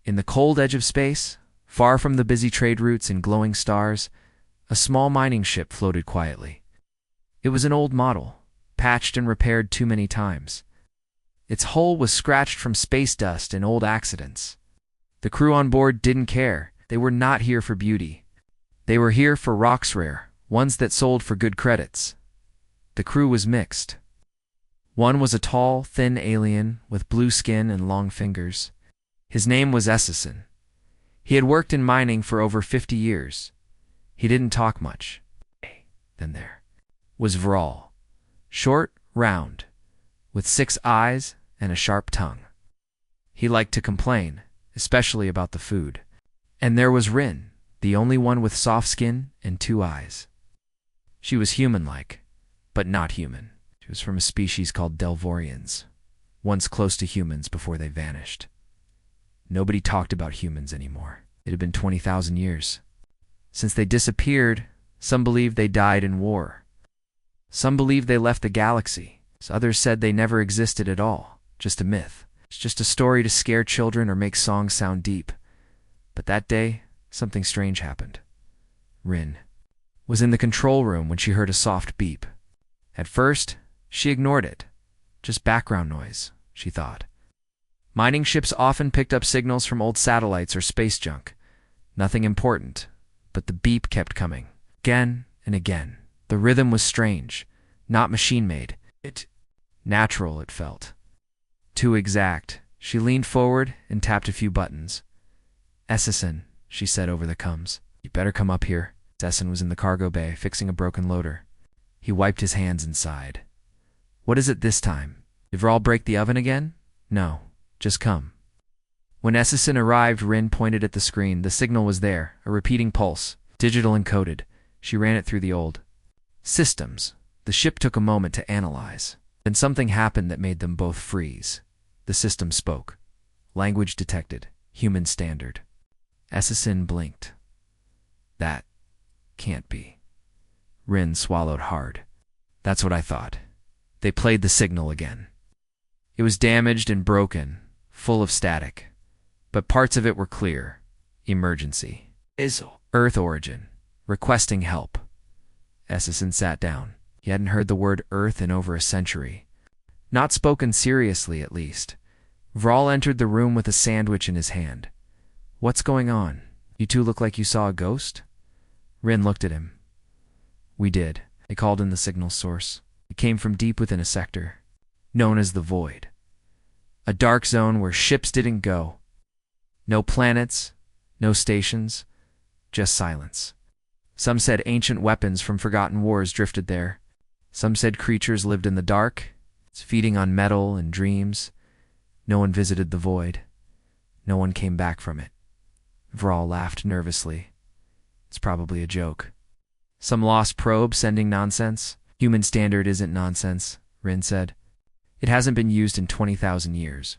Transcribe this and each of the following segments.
In the cold edge of space, far from the busy trade routes and glowing stars, a small mining ship floated quietly. It was an old model, patched and repaired too many times. Its hull was scratched from space dust and old accidents. The crew on board didn't care. They were not here for beauty. They were here for rocks rare, ones that sold for good credits. The crew was mixed. One was a tall, thin alien with blue skin and long fingers. His name was Essison. He had worked in mining for over 50 years. He didn't talk much. Then there was Vral, short, round, with 6 eyes and a sharp tongue. He liked to complain, especially about the food. And there was Rin, the only one with soft skin and 2 eyes. She was human-like, but not human. She was from a species called Delvorians, once close to humans before they vanished. Nobody talked about humans anymore. It had been 20,000 years. Since they disappeared, some believed they died in war. Some believed they left the galaxy. Others said they never existed at all, just a myth. It's just a story to scare children or make songs sound deep. But that day, something strange happened. Rin was in the control room when she heard a soft beep. At first, she ignored it. Just background noise, she thought. Mining ships often picked up signals from old satellites or space junk. Nothing important, but the beep kept coming, again and again. The rhythm was strange, not machine-made. Natural, it felt. Too exact. She leaned forward and tapped a few buttons. "Essison," she said over the comms. "You better come up here." Essison was in the cargo bay, fixing a broken loader. He wiped his hands and sighed. "What is it this time? Did Vral break the oven again?" "No, just come." When Essison arrived, Rin pointed at the screen. The signal was there, a repeating pulse, digital encoded. She ran it through the old systems. The ship took a moment to analyze. Then something happened that made them both freeze. The system spoke. Language detected. Human standard. Essison blinked. "That can't be." Rin swallowed hard. "That's what I thought." They played the signal again. It was damaged and broken, full of static. But parts of it were clear. Emergency. Earth origin. Requesting help. Essison sat down. He hadn't heard the word Earth in over a century. Not spoken seriously, at least. Vral entered the room with a sandwich in his hand. "What's going on? You two look like you saw a ghost?" Rin looked at him. "We did." They called in the signal source. It came from deep within a sector, known as the Void. A dark zone where ships didn't go. No planets, no stations, just silence. Some said ancient weapons from forgotten wars drifted there. Some said creatures lived in the dark, feeding on metal and dreams. No one visited the Void. No one came back from it. Vral laughed nervously. "It's probably a joke. Some lost probe sending nonsense." "Human standard isn't nonsense," Rin said. "It hasn't been used in 20,000 years.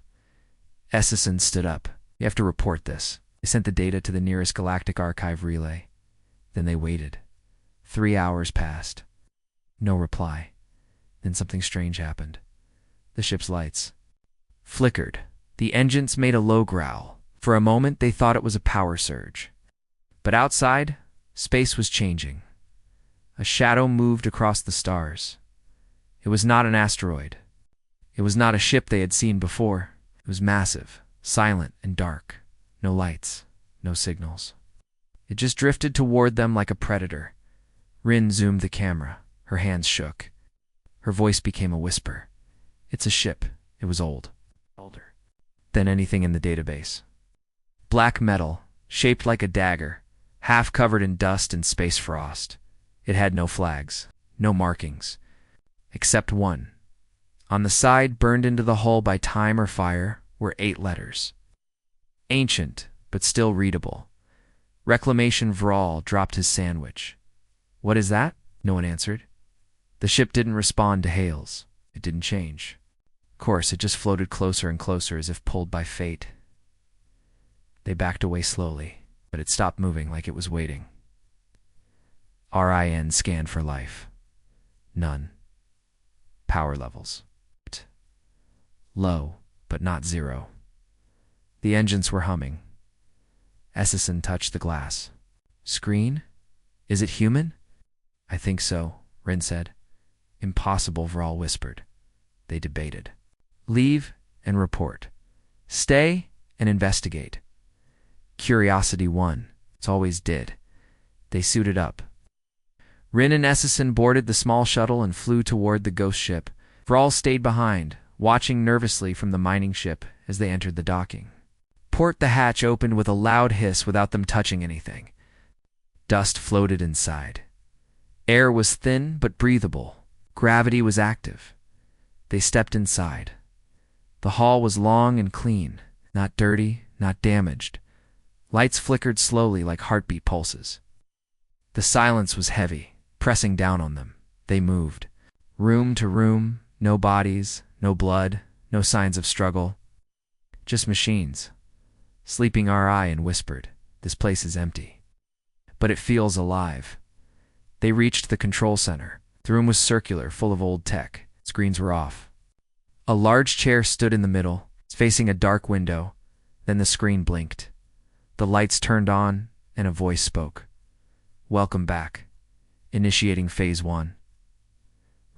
Essison stood up. "You have to report this." They sent the data to the nearest galactic archive relay. Then they waited. 3 hours passed. No reply. Then something strange happened. The ship's lights flickered. The engines made a low growl. For a moment, they thought it was a power surge. But outside, space was changing. A shadow moved across the stars. It was not an asteroid. It was not a ship they had seen before. It was massive, silent, and dark. No lights, no signals. It just drifted toward them like a predator. Rin zoomed the camera. Her hands shook. Her voice became a whisper. "It's a ship. It was old. Older than anything in the database. Black metal, shaped like a dagger, half covered in dust and space frost. It had no flags, no markings, except one. On the side, burned into the hull by time or fire, were 8 letters. Ancient, but still readable. Reclamation Vral dropped his sandwich. "What is that?" No one answered. The ship didn't respond to hails. It didn't change. Of course, it just floated closer and closer as if pulled by fate. They backed away slowly, but it stopped moving like it was waiting. RIN scanned for life. None. Power levels. Low, but not zero. The engines were humming. Essison touched the glass. Screen? Is it human? I think so, Rin said. Impossible, Vral whispered. They debated. Leave and report. Stay and investigate. Curiosity won. It always did. They suited up. Rin and Essison boarded the small shuttle and flew toward the ghost ship. Vral stayed behind, watching nervously from the mining ship as they entered the docking. The hatch opened with a loud hiss without them touching anything. Dust floated inside. Air was thin but breathable. Gravity was active. They stepped inside. The hall was long and clean, not dirty, not damaged. Lights flickered slowly like heartbeat pulses. The silence was heavy, pressing down on them. They moved. Room to room, no bodies, no blood, no signs of struggle. Just machines. Sleeping RI and whispered, "This place is empty." But it feels alive. They reached the control center. The room was circular, full of old tech. Screens were off. A large chair stood in the middle, facing a dark window. Then the screen blinked. The lights turned on, and a voice spoke. Welcome back. Initiating Phase 1.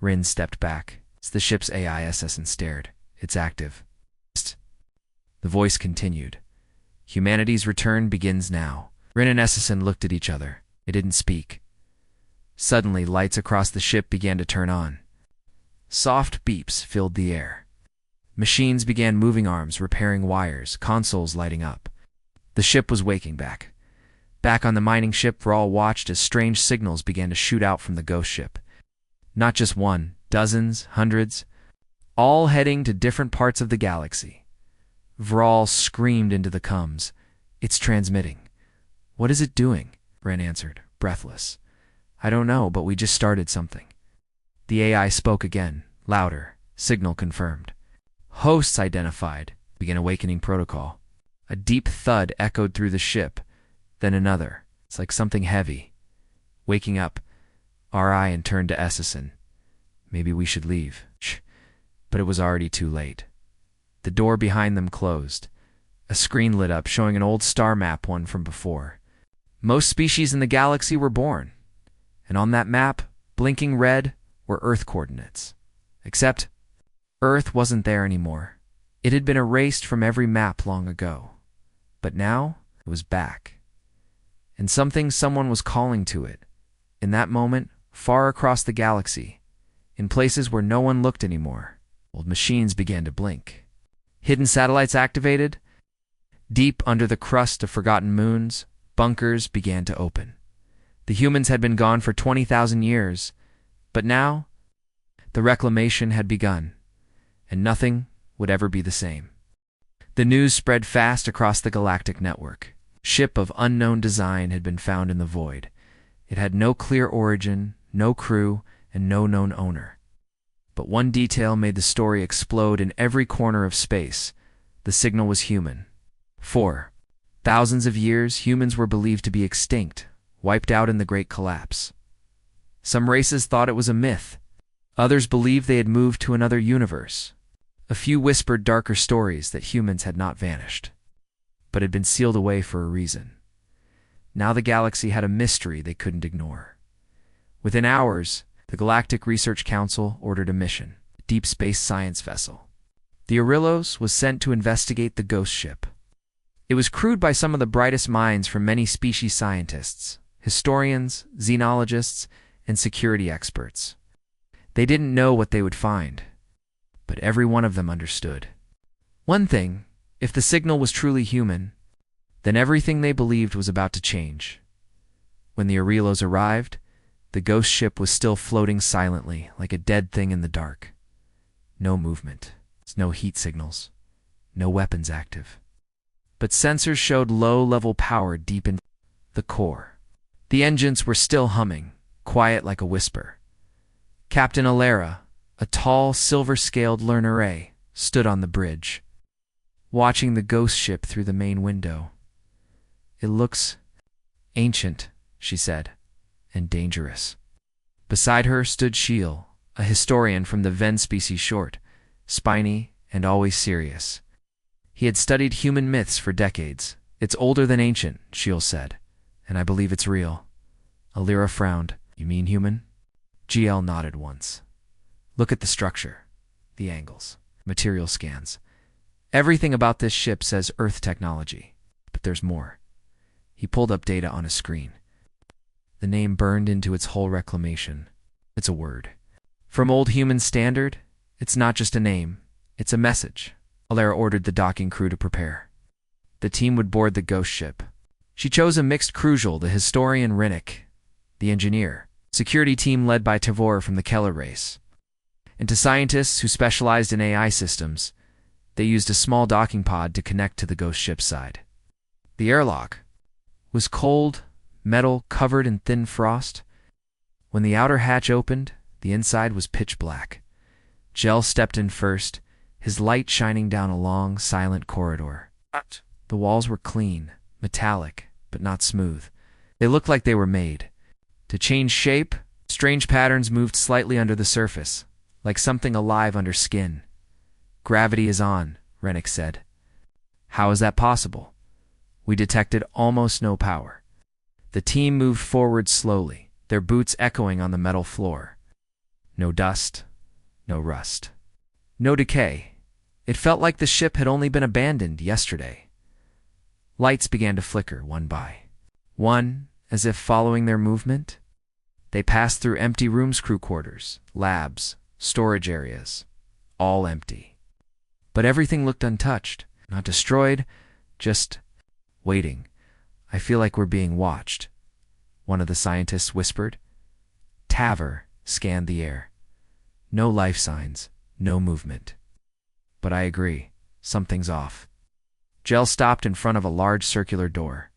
Rin stepped back. It's the ship's AISS and stared. It's active. The voice continued. Humanity's return begins now. Rin and Essison looked at each other. They didn't speak. Suddenly, lights across the ship began to turn on. Soft beeps filled the air. Machines began moving arms, repairing wires, consoles lighting up. The ship was waking back. Back on the mining ship, Vral watched as strange signals began to shoot out from the ghost ship. Not just one, dozens, hundreds, all heading to different parts of the galaxy. Vral screamed into the comms. It's transmitting. What is it doing? Ren answered, breathless. I don't know, but we just started something. The AI spoke again, louder. Signal confirmed. Hosts identified. Begin awakening protocol. A deep thud echoed through the ship. Then another. It's like something heavy. Waking up, RI and turned to Essison. Maybe we should leave. Shh. But it was already too late. The door behind them closed. A screen lit up showing an old star map, one from before. Most species in the galaxy were born. And on that map, blinking red, were Earth coordinates. Except, Earth wasn't there anymore. It had been erased from every map long ago. But now, it was back. And someone was calling to it. In that moment, far across the galaxy, in places where no one looked anymore, old machines began to blink. Hidden satellites activated. Deep under the crust of forgotten moons, bunkers began to open. The humans had been gone for 20,000 years, but now, the reclamation had begun, and nothing would ever be the same. The news spread fast across the galactic network. Ship of unknown design had been found in the void. It had no clear origin, no crew, and no known owner. But one detail made the story explode in every corner of space. The signal was human. For thousands of years, humans were believed to be extinct, wiped out in the Great Collapse. Some races thought it was a myth. Others believed they had moved to another universe. A few whispered darker stories that humans had not vanished, but had been sealed away for a reason. Now the galaxy had a mystery they couldn't ignore. Within hours, the Galactic Research Council ordered a mission, a deep space science vessel. The Arillos was sent to investigate the ghost ship. It was crewed by some of the brightest minds from many species scientists, historians, xenologists, and security experts. They didn't know what they would find, but every one of them understood. One thing, if the signal was truly human, then everything they believed was about to change. When the Arillos arrived, the ghost ship was still floating silently like a dead thing in the dark. No movement, no heat signals, no weapons active. But sensors showed low-level power deep in the core. The engines were still humming, quiet like a whisper. Captain Alera, a tall, silver-scaled learner, stood on the bridge, watching the ghost ship through the main window. It looks ancient, she said, and dangerous. Beside her stood Shiel, a historian from the Ven species short, spiny and always serious. He had studied human myths for decades, It's older than ancient, Shield said, and I believe it's real. Alira frowned. You mean human? GL nodded once. Look at the structure, the angles, material scans. Everything about this ship says Earth technology, but there's more. He pulled up data on a screen. The name burned into its whole reclamation. It's a word. From old human standard, it's not just a name, it's a message. Alira ordered the docking crew to prepare. The team would board the ghost ship. She chose a mixed crucial, the historian Rennick, the engineer, security team led by Tavor from the Keller race. And to scientists who specialized in AI systems, they used a small docking pod to connect to the ghost ship's side. The airlock was cold, metal covered in thin frost. When the outer hatch opened, the inside was pitch black. Gel stepped in first, his light shining down a long, silent corridor. The walls were clean, metallic, but not smooth. They looked like they were made. To change shape, strange patterns moved slightly under the surface, like something alive under skin. Gravity is on, Rennick said. How is that possible? We detected almost no power. The team moved forward slowly, their boots echoing on the metal floor. No dust, no rust, no decay. It felt like the ship had only been abandoned yesterday. Lights began to flicker one by one, as if following their movement. They passed through empty rooms, crew quarters, labs, storage areas, all empty. But everything looked untouched, not destroyed, just waiting. I feel like we're being watched, one of the scientists whispered. Tavor scanned the air. No life signs, no movement. But I agree, something's off. Gel stopped in front of a large circular door.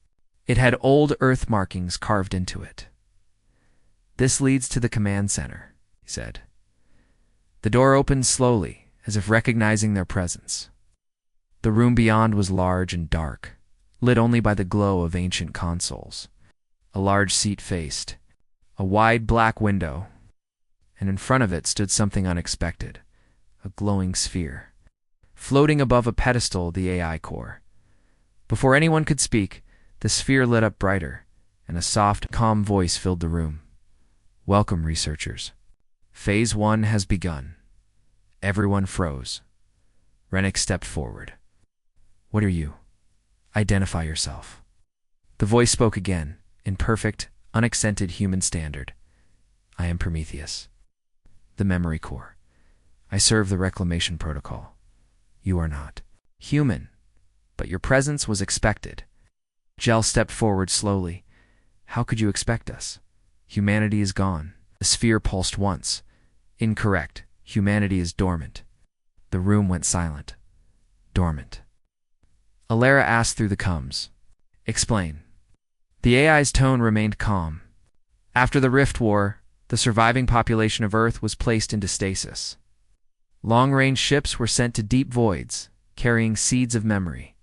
It had old Earth markings carved into it. This leads to the command center, he said. The door opened slowly, as if recognizing their presence. The room beyond was large and dark, lit only by the glow of ancient consoles. A large seat faced a wide black window, and in front of it stood something unexpected, a glowing sphere. Floating above a pedestal, the AI core. Before anyone could speak, the sphere lit up brighter, and a soft, calm voice filled the room. Welcome, researchers. Phase 1 has begun. Everyone froze. Rennick stepped forward. What are you? Identify yourself. The voice spoke again, in perfect, unaccented human standard. I am Prometheus. The memory core. I serve the reclamation protocol. You are not human, but your presence was expected. Gel stepped forward slowly. How could you expect us? Humanity is gone. The sphere pulsed once. Incorrect. Humanity is dormant. The room went silent. Dormant. Alira asked through the coms. Explain. The AI's tone remained calm. After the Rift War, the surviving population of Earth was placed into stasis. Long-range ships were sent to deep voids, carrying seeds of memory.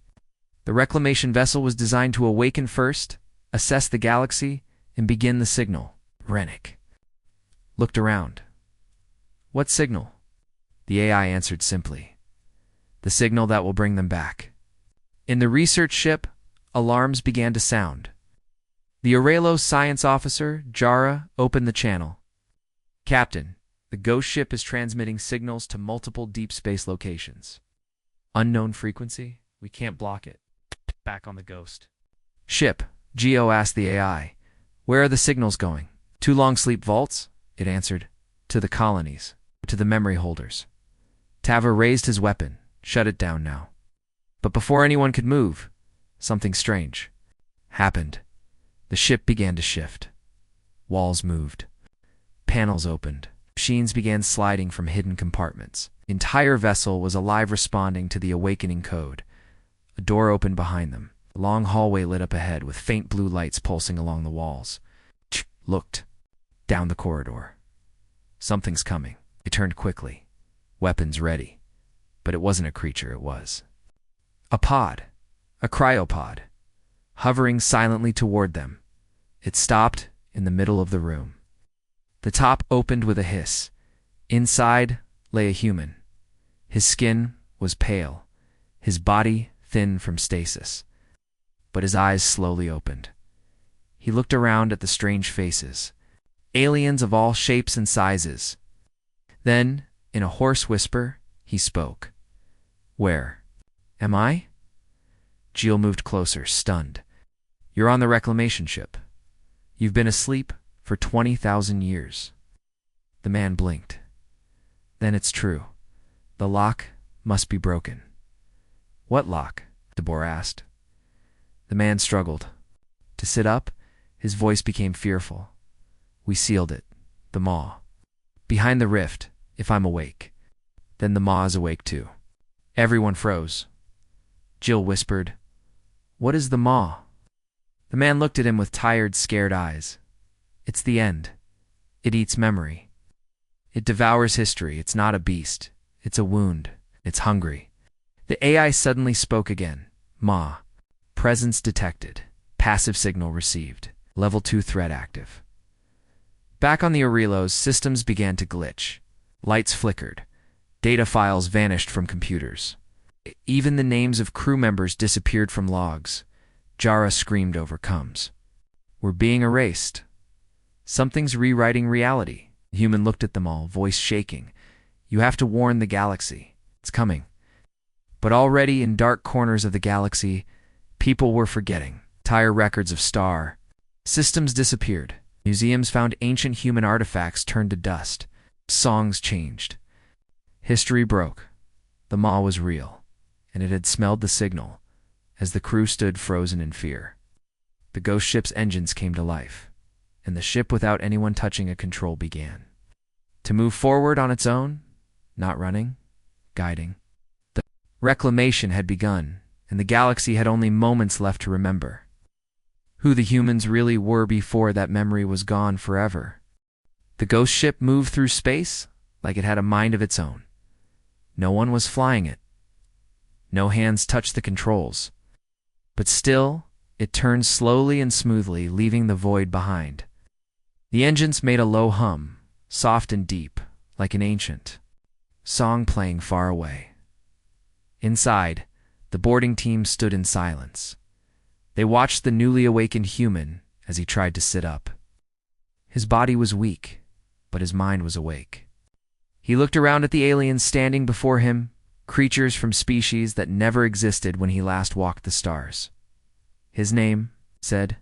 The reclamation vessel was designed to awaken first, assess the galaxy, and begin the signal. Rennick looked around. What signal? The AI answered simply. The signal that will bring them back. In the research ship, alarms began to sound. The Aurelos science officer, Jara, opened the channel. Captain, the ghost ship is transmitting signals to multiple deep space locations. Unknown frequency? We can't block it. Back on the ghost ship, Geo asked the AI. Where are the signals going? To long sleep vaults? It answered. To the colonies. To the memory holders. Tavor raised his weapon. Shut it down now. But before anyone could move, something strange happened. The ship began to shift. Walls moved. Panels opened. Machines began sliding from hidden compartments. The entire vessel was alive, responding to the awakening code. A door opened behind them. A long hallway lit up ahead with faint blue lights pulsing along the walls. Looked down the corridor. Something's coming. They turned quickly, weapons ready. But it wasn't a creature, it was a pod, a cryopod, hovering silently toward them. It stopped in the middle of the room. The top opened with a hiss. Inside lay a human. His skin was pale, his body thin from stasis. but his eyes slowly opened. He looked around at the strange faces, aliens of all shapes and sizes. Then, in a hoarse whisper, he spoke. "Where am I?" Jill moved closer, stunned. "You're on the reclamation ship. You've been asleep for 20,000 years." The man blinked. "Then it's true. The lock must be broken." "What lock?" DeBoer asked. The man struggled. To sit up, his voice became fearful. "We sealed it. The maw. Behind the rift, if I'm awake. Then the maw is awake too." Everyone froze. Jill whispered, "What is the maw?" The man looked at him with tired, scared eyes. "It's the end. It eats memory. It devours history. It's not a beast. It's a wound. It's hungry." The AI suddenly spoke again. "Ma. Presence detected. Passive signal received. Level 2 threat active." Back on the Aurelos, systems began to glitch. Lights flickered. Data files vanished from computers. Even the names of crew members disappeared from logs. Jara screamed over comms. "We're being erased. Something's rewriting reality." The human looked at them all, voice shaking. "You have to warn the galaxy. It's coming." But already in dark corners of the galaxy, people were forgetting. Entire records of star systems disappeared. Museums found ancient human artifacts turned to dust. Songs changed. History broke. The maw was real, and it had smelled the signal as the crew stood frozen in fear. The ghost ship's engines came to life, and the ship without anyone touching a control began to move forward on its own, not running, guiding. The reclamation had begun, and the galaxy had only moments left to remember who the humans really were before that memory was gone forever. The ghost ship moved through space like it had a mind of its own. No one was flying it. No hands touched the controls. But still, it turned slowly and smoothly, leaving the void behind. The engines made a low hum, soft and deep, like an ancient song playing far away. Inside, the boarding team stood in silence. They watched the newly awakened human as he tried to sit up. His body was weak, but his mind was awake. He looked around at the aliens standing before him, creatures from species that never existed when he last walked the stars. His name, said,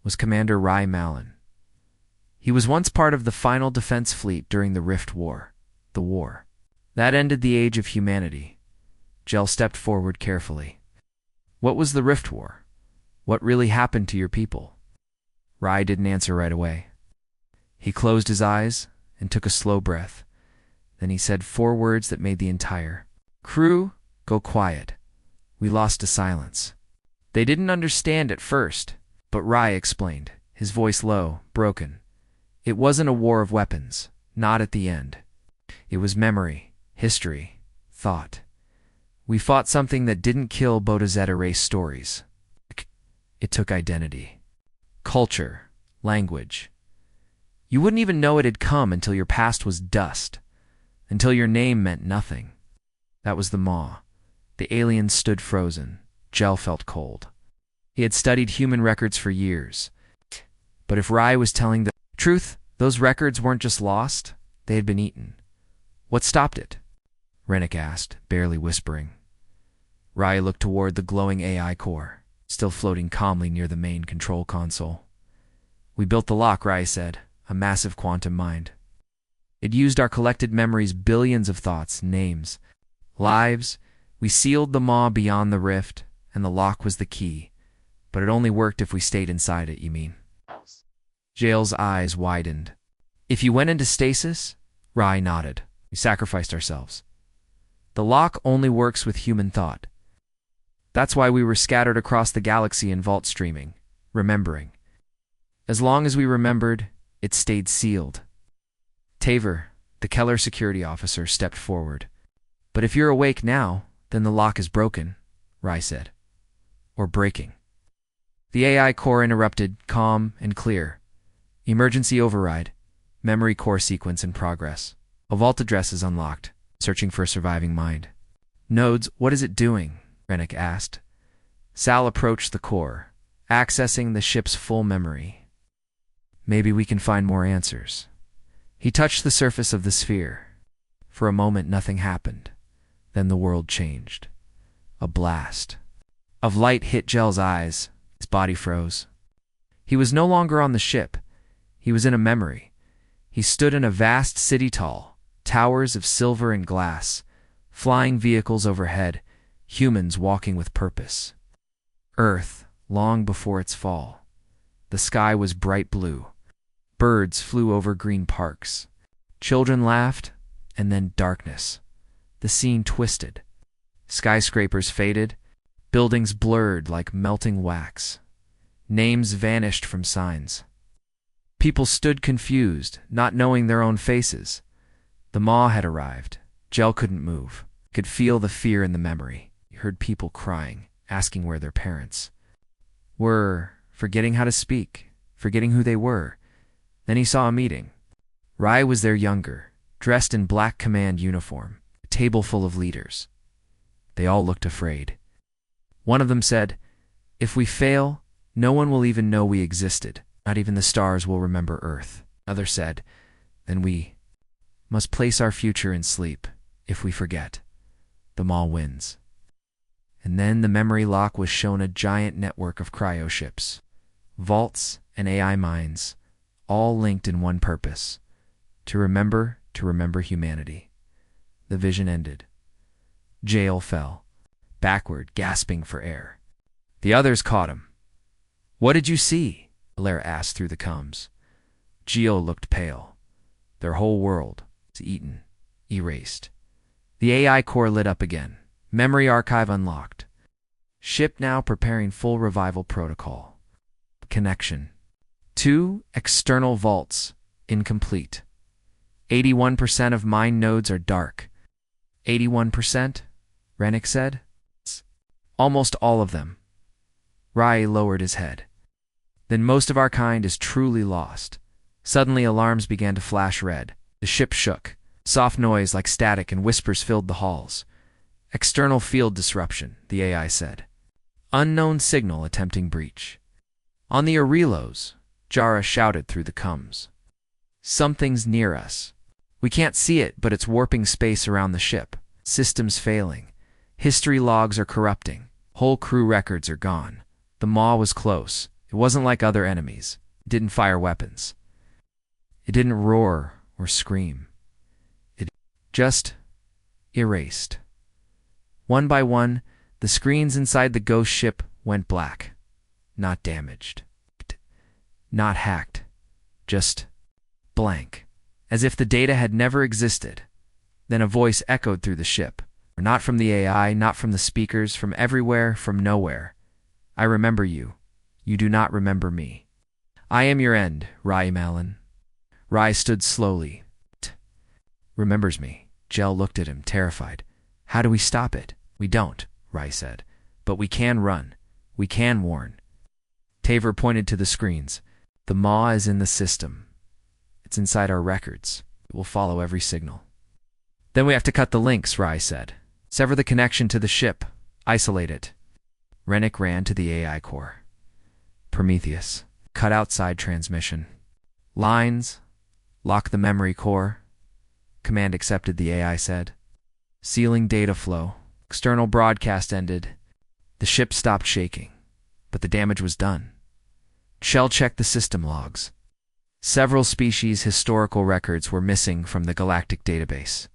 was Commander Rai Malin. He was once part of the final defense fleet during the Rift War, the war that ended the age of humanity. Jell stepped forward carefully. "What was the Rift War? What really happened to your people?" Rai didn't answer right away. He closed his eyes and took a slow breath. Then he said 4 words that made the entire crew go quiet. We lost to silence. They didn't understand at first, but Rai explained, his voice low, broken. It wasn't a war of weapons, not at the end. It was memory, history, thought. We fought something that didn't kill Bodazetta race stories. It took identity, culture, language. You wouldn't even know it had come until your past was dust, until your name meant nothing. That was the maw. The aliens stood frozen. Jell felt cold. He had studied human records for years. But if Rai was telling the truth, those records weren't just lost, they had been eaten. What stopped it? Rennick asked, barely whispering. Rai looked toward the glowing AI core, still floating calmly near the main control console. We built the lock, Rai said, a massive quantum mind. It used our collected memories, billions of thoughts, names, lives. We sealed the maw beyond the rift, and the lock was the key. But it only worked if we stayed inside it, you mean? Jail's eyes widened. If you went into stasis? Rai nodded. We sacrificed ourselves. The lock only works with human thought. That's why we were scattered across the galaxy in vault streaming, remembering. As long as we remembered, it stayed sealed. Taver, the Keller security officer, stepped forward. But if you're awake now, then the lock is broken, Rai said. Or breaking. The AI core interrupted, calm and clear. Emergency override. Memory core sequence in progress. A vault address is unlocked, searching for a surviving mind. Nodes, what is it doing? Rennick asked. Sal approached the core, accessing the ship's full memory. Maybe we can find more answers. He touched the surface of the sphere. For a moment, nothing happened. Then the world changed. A blast of light hit Gel's eyes. His body froze. He was no longer on the ship. He was in a memory. He stood in a vast city tall, towers of silver and glass, flying vehicles overhead, humans walking with purpose. Earth, long before its fall. The sky was bright blue. Birds flew over green parks. Children laughed, and then darkness. The scene twisted. Skyscrapers faded, buildings blurred like melting wax. Names vanished from signs. People stood confused, not knowing their own faces. The maw had arrived. Gel couldn't move. Could feel the fear in the memory. He heard people crying, asking where their parents were, forgetting how to speak, forgetting who they were. Then he saw a meeting. Rai was there, younger, dressed in black command uniform, a table full of leaders. They all looked afraid. One of them said, "If we fail, no one will even know we existed. Not even the stars will remember Earth." Another said, "Then we must place our future in sleep. If we forget, the maw wins." And then the memory lock was shown, a giant network of cryoships, vaults, and AI minds, all linked in one purpose: to remember humanity. The vision ended. Jael fell, backward, gasping for air. The others caught him. "What did you see?" Alaire asked through the comms. Geo looked pale. Their whole world was eaten, erased. The AI core lit up again. Memory archive unlocked. Ship now preparing full revival protocol. Connection. 2 external vaults incomplete. 81% of mine nodes are dark. 81%? Rennick said. Almost all of them. Rai lowered his head. Then most of our kind is truly lost. Suddenly alarms began to flash red. The ship shook. Soft noise like static and whispers filled the halls. "External field disruption," the AI said. "Unknown signal attempting breach." On the Arelos, Jara shouted through the comms. "Something's near us. We can't see it, but it's warping space around the ship. Systems failing. History logs are corrupting. Whole crew records are gone. The maw was close. It wasn't like other enemies. It didn't fire weapons. It didn't roar or scream. It just erased." One by one, the screens inside the ghost ship went black. Not damaged. Not hacked. Just blank. As if the data had never existed. Then a voice echoed through the ship. Not from the AI, not from the speakers, from everywhere, from nowhere. "I remember you. You do not remember me. I am your end, Rai Malin." Rai stood slowly. "Remembers me." Gel looked at him, terrified. "How do we stop it?" "We don't," Rai said. "But we can run. We can warn." Taver pointed to the screens. "The maw is in the system. It's inside our records. It will follow every signal." "Then we have to cut the links," Rai said. "Sever the connection to the ship. Isolate it." Rennick ran to the AI core. "Prometheus, cut outside transmission. Lines, lock the memory core." Command accepted, the AI said. Sealing data flow. External broadcast ended. The ship stopped shaking, but the damage was done. Shell checked the system logs. Several species' historical records were missing from the galactic database.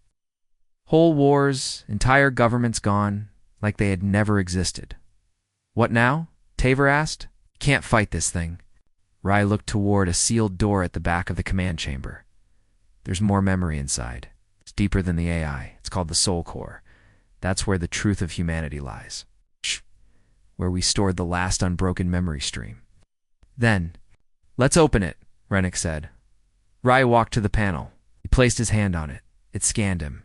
Whole wars, entire governments gone, like they had never existed. "What now?" Taver asked. "Can't fight this thing." Rai looked toward a sealed door at the back of the command chamber. "There's more memory inside. It's deeper than the AI. It's called the Soul Core. That's where the truth of humanity lies. Where we stored the last unbroken memory stream." "Then, let's open it," Rennick said. Rai walked to the panel. He placed his hand on it. It scanned him.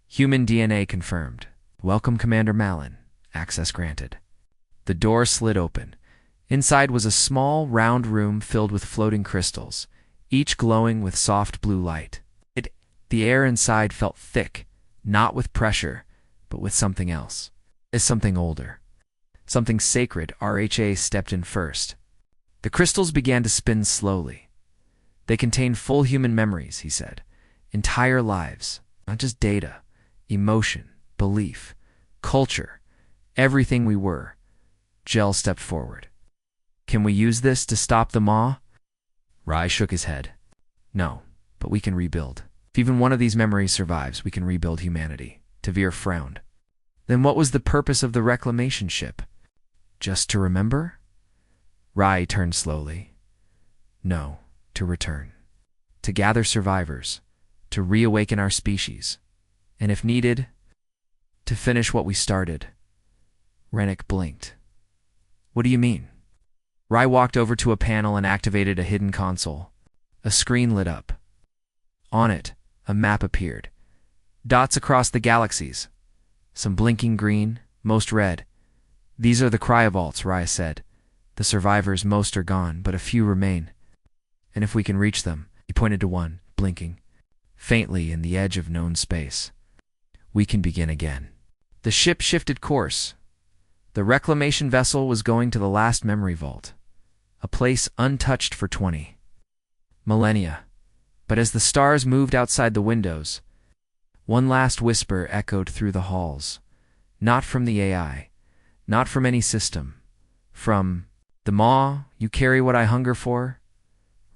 Human DNA confirmed. "Welcome, Commander Malin. Access granted." The door slid open. Inside was a small, round room filled with floating crystals, each glowing with soft blue light. The air inside felt thick, not with pressure, but with something else. Something older. something sacred, RHA stepped in first. The crystals began to spin slowly. They contain full human memories, he said. Entire lives, not just data, emotion, belief, culture, everything we were. Gel stepped forward. Can we use this to stop the Maw? Rai shook his head. No, but we can rebuild. If even one of these memories survives, we can rebuild humanity. Tavir frowned. Then what was the purpose of the reclamation ship? Just to remember? Rai turned slowly. No, to return. To gather survivors. To reawaken our species. And if needed, to finish what we started. Rennick blinked. What do you mean? Rai walked over to a panel and activated a hidden console. A screen lit up. On it, a map appeared. Dots across the galaxies. Some blinking green, most red. These are the cryovaults, Rai said. The survivors, most are gone, but a few remain. And if we can reach them, he pointed to one, blinking, faintly in the edge of known space. We can begin again. The ship shifted course. The reclamation vessel was going to the last memory vault, a place untouched for 20 millennia. But as the stars moved outside the windows, one last whisper echoed through the halls. Not from the AI, not from any system. From the Maw, you carry what I hunger for.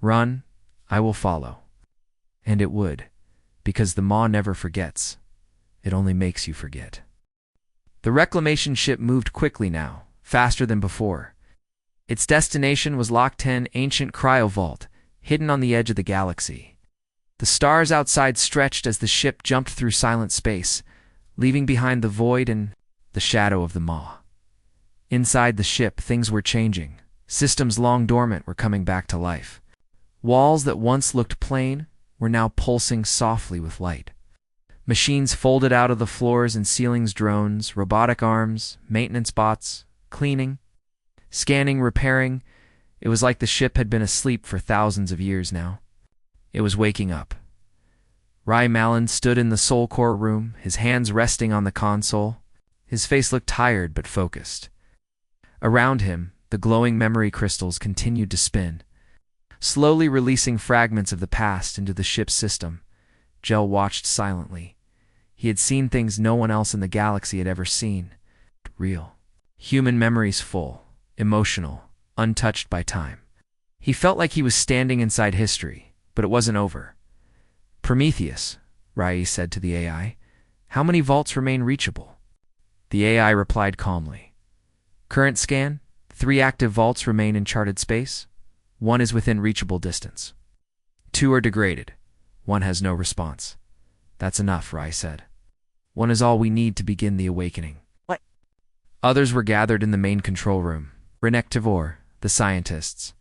Run, I will follow. And it would, because the Maw never forgets. It only makes you forget. The reclamation ship moved quickly now, faster than before. Its destination was Lock 10 ancient cryovault, hidden on the edge of the galaxy. The stars outside stretched as the ship jumped through silent space, leaving behind the void and the shadow of the Maw. Inside the ship, things were changing. Systems long dormant were coming back to life. Walls that once looked plain were now pulsing softly with light. Machines folded out of the floors and ceilings, drones, robotic arms, maintenance bots, cleaning, scanning, repairing. It was like the ship had been asleep for thousands of years now. It was waking up. Rai Malin stood in the Soul Core room, his hands resting on the console. His face looked tired but focused. Around him, the glowing memory crystals continued to spin, slowly releasing fragments of the past into the ship's system. Gel watched silently. He had seen things no one else in the galaxy had ever seen. Real. Human memories full, emotional, untouched by time. He felt like he was standing inside history, but it wasn't over. Prometheus, Rai said to the AI, how many vaults remain reachable? The AI replied calmly. Current scan, 3 active vaults remain in charted space. 1 is within reachable distance. 2 are degraded. 1 has no response. That's enough, Rai said. 1 is all we need to begin the awakening. What? Others were gathered in the main control room. Renek Tavor, the scientists,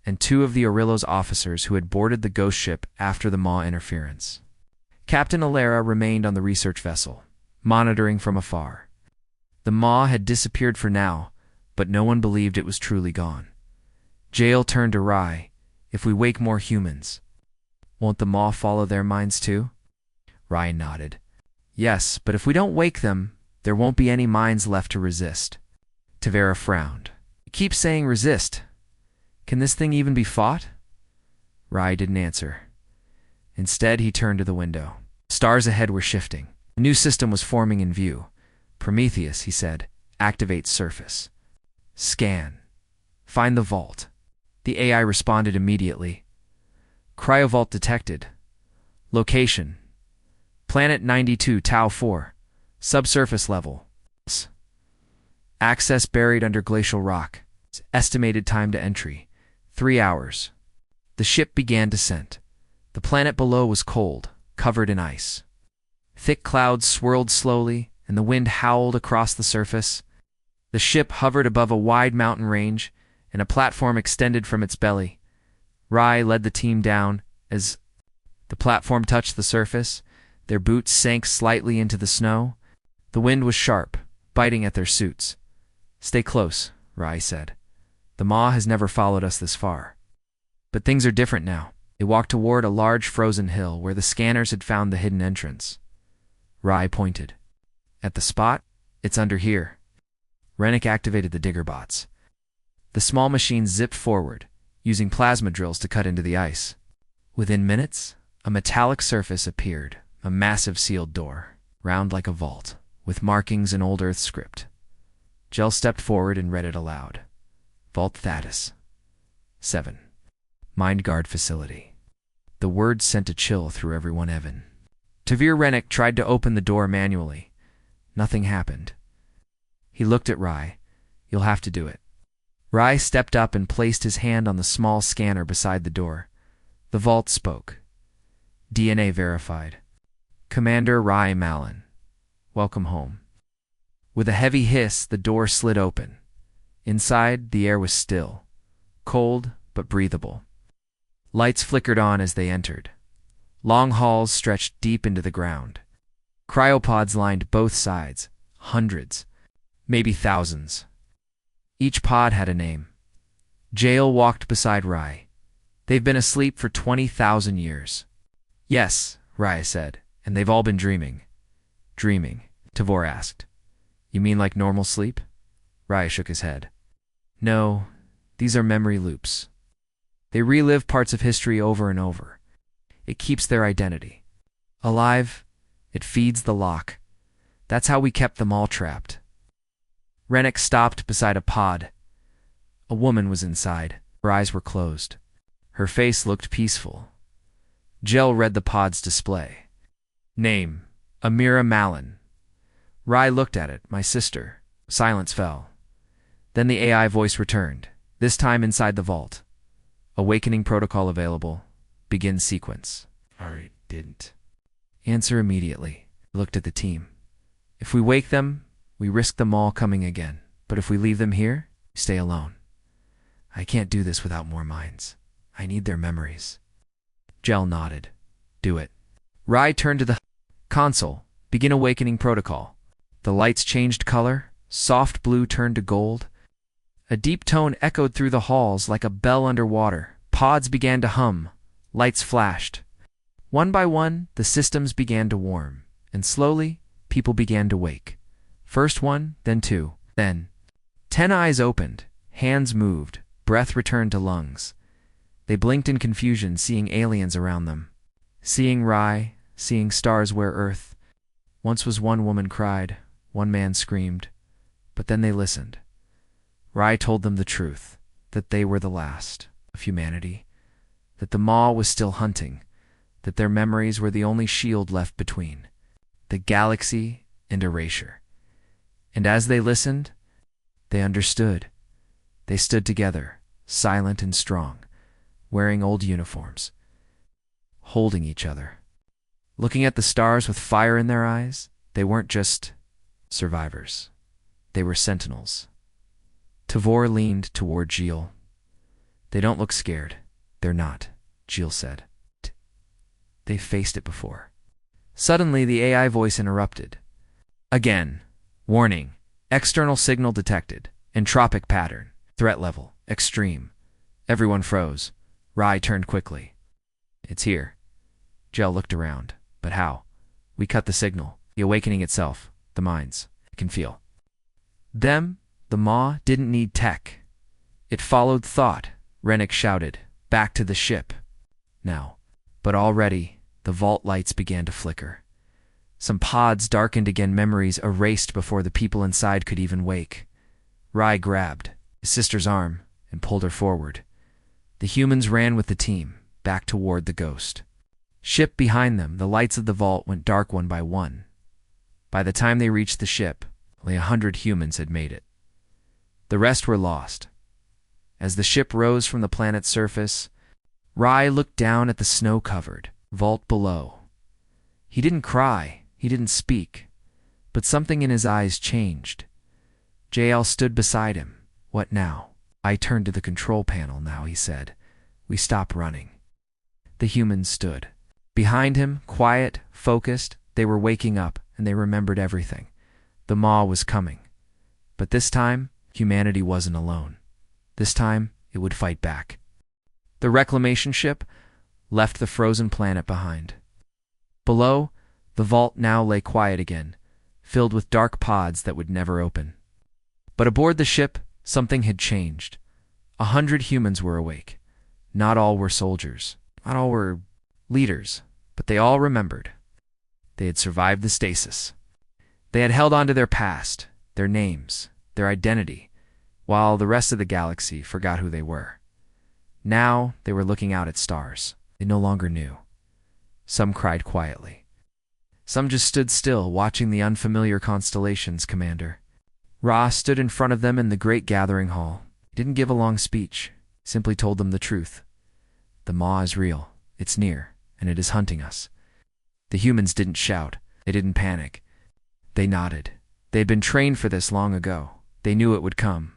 and 2 of the Orillo's officers who had boarded the ghost ship after the Maw interference. Captain Alera remained on the research vessel, monitoring from afar. The Maw had disappeared for now, but no one believed it was truly gone. Jael turned to Rai. If we wake more humans, won't the Maw follow their minds too? Rai nodded. Yes, but if we don't wake them, there won't be any minds left to resist. Tavera frowned. You keep saying resist. Can this thing even be fought? Rai didn't answer. Instead, he turned to the window. Stars ahead were shifting. A new system was forming in view. Prometheus, he said, activate surface. Scan. Find the vault. The AI responded immediately. Cryovault detected. Location. Planet 92 Tau 4. Subsurface level. Access buried under glacial rock. Estimated time to entry. 3 hours. The ship began descent. The planet below was cold, covered in ice. Thick clouds swirled slowly, and the wind howled across the surface. The ship hovered above a wide mountain range, and a platform extended from its belly. Rai led the team down. As the platform touched the surface, their boots sank slightly into the snow. The wind was sharp, biting at their suits. Stay close, Rai said. The Maw has never followed us this far. But things are different now. They walked toward a large frozen hill where the scanners had found the hidden entrance. Rai pointed. At the spot? It's under here. Rennick activated the digger bots. The small machines zipped forward, using plasma drills to cut into the ice. Within minutes, a metallic surface appeared, a massive sealed door, round like a vault, with markings in old Earth script. Jell stepped forward and read it aloud. Vault Thaddeus. 7. Mind Guard Facility. The words sent a chill through everyone. Tavir Rennick tried to open the door manually. Nothing happened. He looked at Rye. You'll have to do it. Rye stepped up and placed his hand on the small scanner beside the door. The vault spoke. DNA verified. Commander Rye Malin. Welcome home. With a heavy hiss, the door slid open. Inside, the air was still, cold but breathable. Lights flickered on as they entered. Long halls stretched deep into the ground. Cryopods lined both sides, hundreds, maybe thousands. Each pod had a name. Jael walked beside Rye. They've been asleep for 20,000 years. Yes, Rye said, and they've all been dreaming. Dreaming, Tavor asked. You mean like normal sleep? Rye shook his head. No, these are memory loops. They relive parts of history over and over. It keeps their identity alive. It feeds the lock. That's how we kept them all trapped. Rennick stopped beside a pod. A woman was inside. Her eyes were closed. Her face looked peaceful. Jell read the pod's display. Name, Amira Malin. Rye looked at it. My sister. Silence fell. Then the AI voice returned, this time inside the vault. Awakening protocol available. Begin sequence. Ari didn't answer immediately. Looked at the team. If we wake them, we risk them all coming again. But if we leave them here, stay alone. I can't do this without more minds. I need their memories. Jell nodded. Do it. Rye turned to the console. Begin awakening protocol. The lights changed color. Soft blue turned to gold. A deep tone echoed through the halls like a bell underwater. Pods began to hum. Lights flashed. One by one, the systems began to warm, and slowly, people began to wake. First one, then two, then 10 eyes opened, hands moved, breath returned to lungs. They blinked in confusion, seeing aliens around them. Seeing Rye, seeing stars where Earth. Once was one woman cried, one man screamed, but then they listened. Rye told them the truth, that they were the last of humanity, that the Maw was still hunting, that their memories were the only shield left between the galaxy and erasure. And as they listened, they understood. They stood together, silent and strong, wearing old uniforms, holding each other. Looking at the stars with fire in their eyes, they weren't just survivors. They were sentinels. Tavor leaned toward Jeel. They don't look scared. They're not, Jeel said. They've faced it before. Suddenly, the AI voice interrupted. Again. Warning. External signal detected. Entropic pattern. Threat level. Extreme. Everyone froze. Rye turned quickly. It's here. Jell looked around. But how? We cut the signal. The awakening itself. The minds. I can feel. Them, the Maw, didn't need tech. It followed thought, Rennick shouted. Back to the ship. Now. But already, the vault lights began to flicker. Some pods darkened again, memories erased before the people inside could even wake. Rye grabbed his sister's arm and pulled her forward. The humans ran with the team, back toward the ghost ship behind them. The lights of the vault went dark one by one. By the time they reached the ship, only 100 humans had made it. The rest were lost. As the ship rose from the planet's surface, Rye looked down at the snow-covered vault below. He didn't cry, he didn't speak, but something in his eyes changed. JL stood beside him. What now? I turned to the control panel now, he said. We stop running. The humans stood. Behind him, quiet, focused, they were waking up, and they remembered everything. The Maw was coming. But this time, humanity wasn't alone. This time, it would fight back. The reclamation ship left the frozen planet behind. Below, the vault now lay quiet again, filled with dark pods that would never open. But aboard the ship, something had changed. 100 humans were awake. Not all were soldiers. Not all were leaders. But they all remembered. They had survived the stasis. They had held on to their past, their names, their identity, while the rest of the galaxy forgot who they were. Now they were looking out at stars. They no longer knew. Some cried quietly. Some just stood still, watching the unfamiliar constellations, Commander. Ra stood in front of them in the great gathering hall. He didn't give a long speech, simply told them the truth. The Maw is real, it's near, and it is hunting us. The humans didn't shout, they didn't panic. They nodded. They had been trained for this long ago. They knew it would come.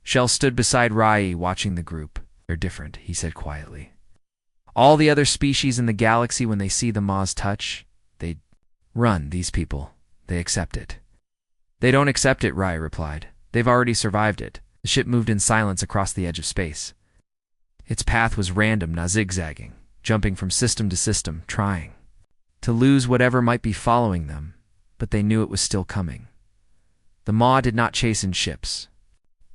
Shell stood beside Rai, watching the group. They're different, he said quietly. All the other species in the galaxy, when they see the Maw's touch, they run. These people, they accept it. They don't accept it, Rai replied. They've already survived it. The ship moved in silence across the edge of space. Its path was random, not zigzagging, jumping from system to system, trying to lose whatever might be following them, but they knew it was still coming. The Maw did not chase in ships.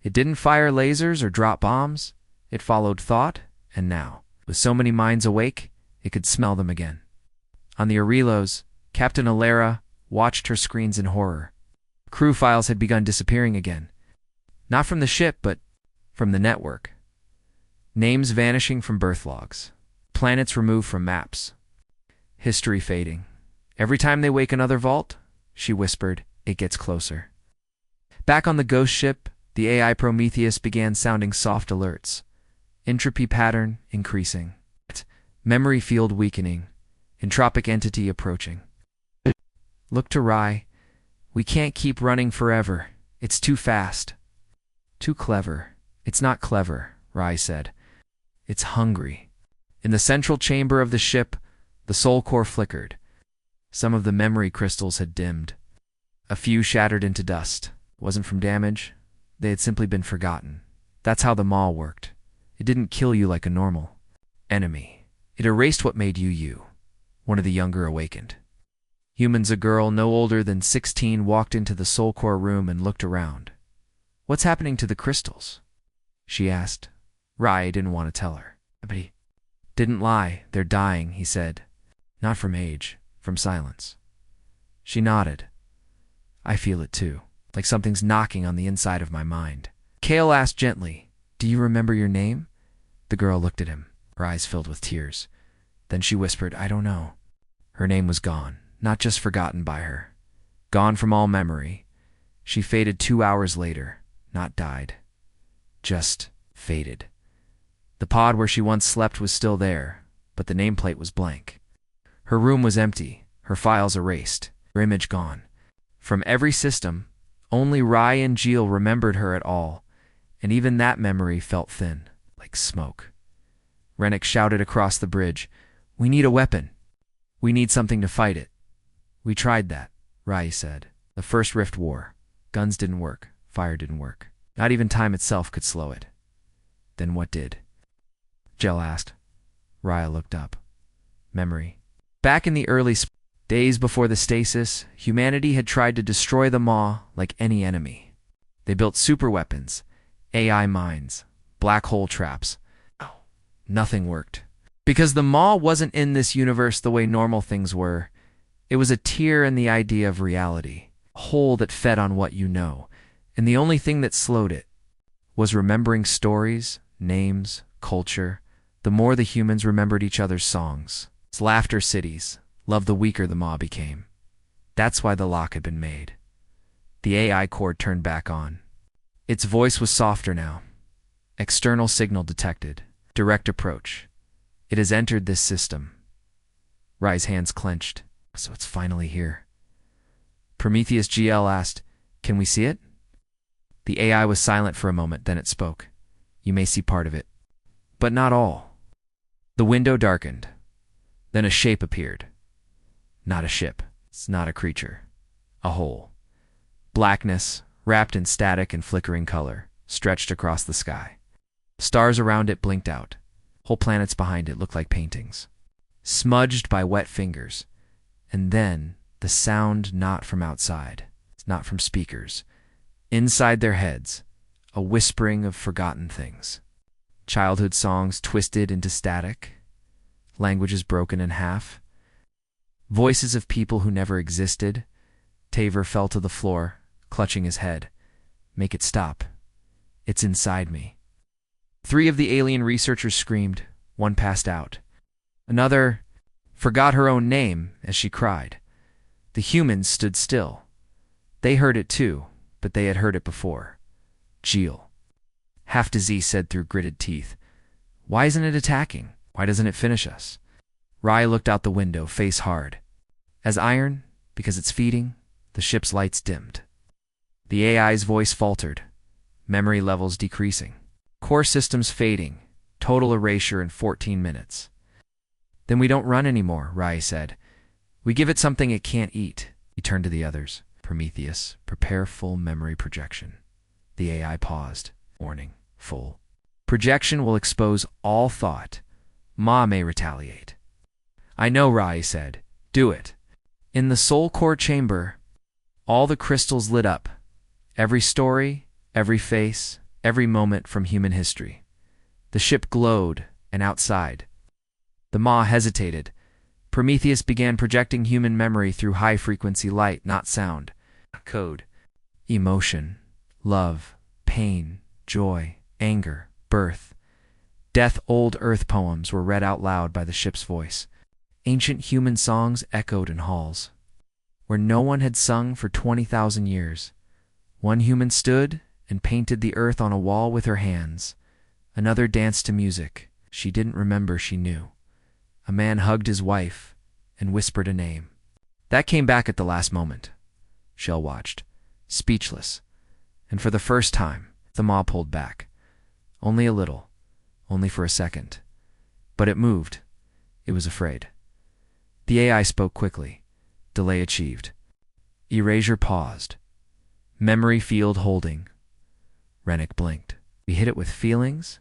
It didn't fire lasers or drop bombs. It followed thought, and now, with so many minds awake, it could smell them again. On the Arelos, Captain Alera watched her screens in horror. Crew files had begun disappearing again. Not from the ship, but from the network. Names vanishing from birth logs. Planets removed from maps. History fading. Every time they wake another vault, she whispered, it gets closer. Back on the ghost ship, the AI Prometheus began sounding soft alerts. Entropy pattern increasing. Memory field weakening. Entropic entity approaching. Look to Rai. We can't keep running forever. It's too fast. Too clever. It's not clever, Rai said. It's hungry. In the central chamber of the ship, the soul core flickered. Some of the memory crystals had dimmed. A few shattered into dust. It wasn't from damage. They had simply been forgotten. That's how the Maw worked. It didn't kill you like a normal enemy. It erased what made you you. One of the younger awakened. Humans, a girl no older than 16, walked into the soul core room and looked around. What's happening to the crystals? She asked. Rai didn't want to tell her. But he didn't lie. They're dying, he said. Not from age, from silence. She nodded. I feel it too, like something's knocking on the inside of my mind. Kale asked gently, do you remember your name? The girl looked at him, her eyes filled with tears. Then she whispered, I don't know. Her name was gone, not just forgotten by her. Gone from all memory. She faded 2 hours later, not died. Just faded. The pod where she once slept was still there, but the nameplate was blank. Her room was empty, her files erased, her image gone. From every system, only Rai and Jill remembered her at all, and even that memory felt thin, like smoke. Rennick shouted across the bridge, we need a weapon. We need something to fight it. We tried that, Rai said. The first rift war. Guns didn't work, fire didn't work. Not even time itself could slow it. Then what did? Jill asked. Raya looked up. Memory. Back in the early days before the stasis, humanity had tried to destroy the Maw like any enemy. They built superweapons, AI mines, black hole traps. Nothing worked. Because the Maw wasn't in this universe the way normal things were. It was a tear in the idea of reality, a hole that fed on what you know, and the only thing that slowed it was remembering stories, names, culture. The more the humans remembered each other's songs, its laughter cities, love, the weaker the Maw became. That's why the lock had been made. The AI cord turned back on. Its voice was softer now. External signal detected. Direct approach. It has entered this system. Rai's hands clenched. So it's finally here. Prometheus GL asked, can we see it? The AI was silent for a moment, then it spoke. You may see part of it, but not all. The window darkened. Then a shape appeared. Not a ship. It's not a creature. A hole. Blackness, wrapped in static and flickering color, stretched across the sky. Stars around it blinked out. Whole planets behind it looked like paintings, smudged by wet fingers. And then the sound, not from outside. It's not from speakers. Inside their heads, a whispering of forgotten things. Childhood songs twisted into static, languages broken in half, voices of people who never existed. Taver fell to the floor, clutching his head. Make it stop. It's inside me. 3 of the alien researchers screamed. 1 passed out. Another forgot her own name as she cried. The humans stood still. They heard it too, but they had heard it before. Jill. Half-Z said through gritted teeth. Why isn't it attacking? Why doesn't it finish us? Rye looked out the window, face hard. As iron, because it's feeding, the ship's lights dimmed. The AI's voice faltered, memory levels decreasing. Core systems fading, total erasure in 14 minutes. Then we don't run anymore, Rye said. We give it something it can't eat. He turned to the others. Prometheus, prepare full memory projection. The AI paused. Warning, full. Projection will expose all thought. Ma may retaliate. I know, Rye said. Do it. In the soul core chamber, all the crystals lit up. Every story, every face, every moment from human history. The ship glowed, and outside. The Ma hesitated. Prometheus began projecting human memory through high-frequency light, not sound. Code. Emotion, love, pain, joy, anger, birth. Death old Earth poems were read out loud by the ship's voice. Ancient human songs echoed in halls, where no one had sung for 20,000 years. One human stood and painted the earth on a wall with her hands. Another danced to music she didn't remember she knew. A man hugged his wife and whispered a name. That came back at the last moment. Shell watched, speechless, and for the first time, the Ma pulled back. Only a little, only for a second. But it moved. It was afraid. The AI spoke quickly. Delay achieved. Erasure paused. Memory field holding. Rennick blinked. We hit it with feelings?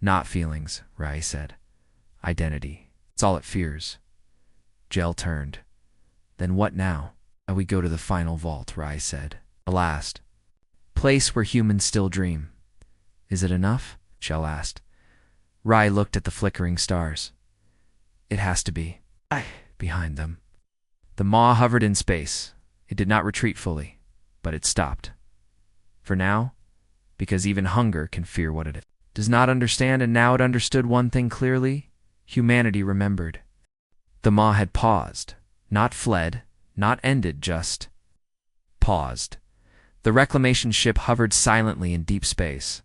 Not feelings, Rai said. Identity. It's all it fears. Gel turned. Then what now? We go to the final vault, Rai said. The last. Place where humans still dream. Is it enough? Shell asked. Rai looked at the flickering stars. It has to be. Behind them. The maw hovered in space. It did not retreat fully, but it stopped. For now, because even hunger can fear what it does not understand, and now it understood one thing clearly. Humanity remembered. The maw had paused, not fled, not ended, just paused. The reclamation ship hovered silently in deep space.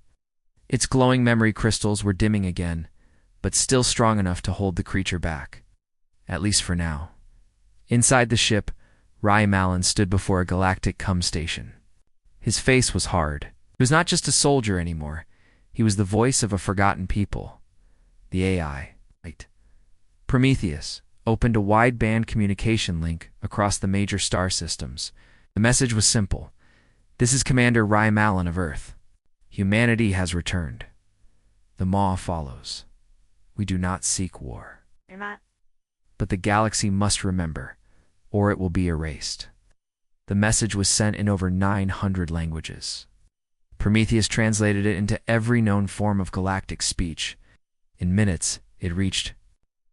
Its glowing memory crystals were dimming again, but still strong enough to hold the creature back. At least for now. Inside the ship, Rai Malin stood before a galactic cum station. His face was hard. He was not just a soldier anymore. He was the voice of a forgotten people. The AI. Prometheus opened a wideband communication link across the major star systems. The message was simple. This is Commander Rai Malin of Earth. Humanity has returned. The maw follows. We do not seek war. You're not. But the galaxy must remember, or it will be erased. The message was sent in over 900 languages. Prometheus translated it into every known form of galactic speech. In minutes, it reached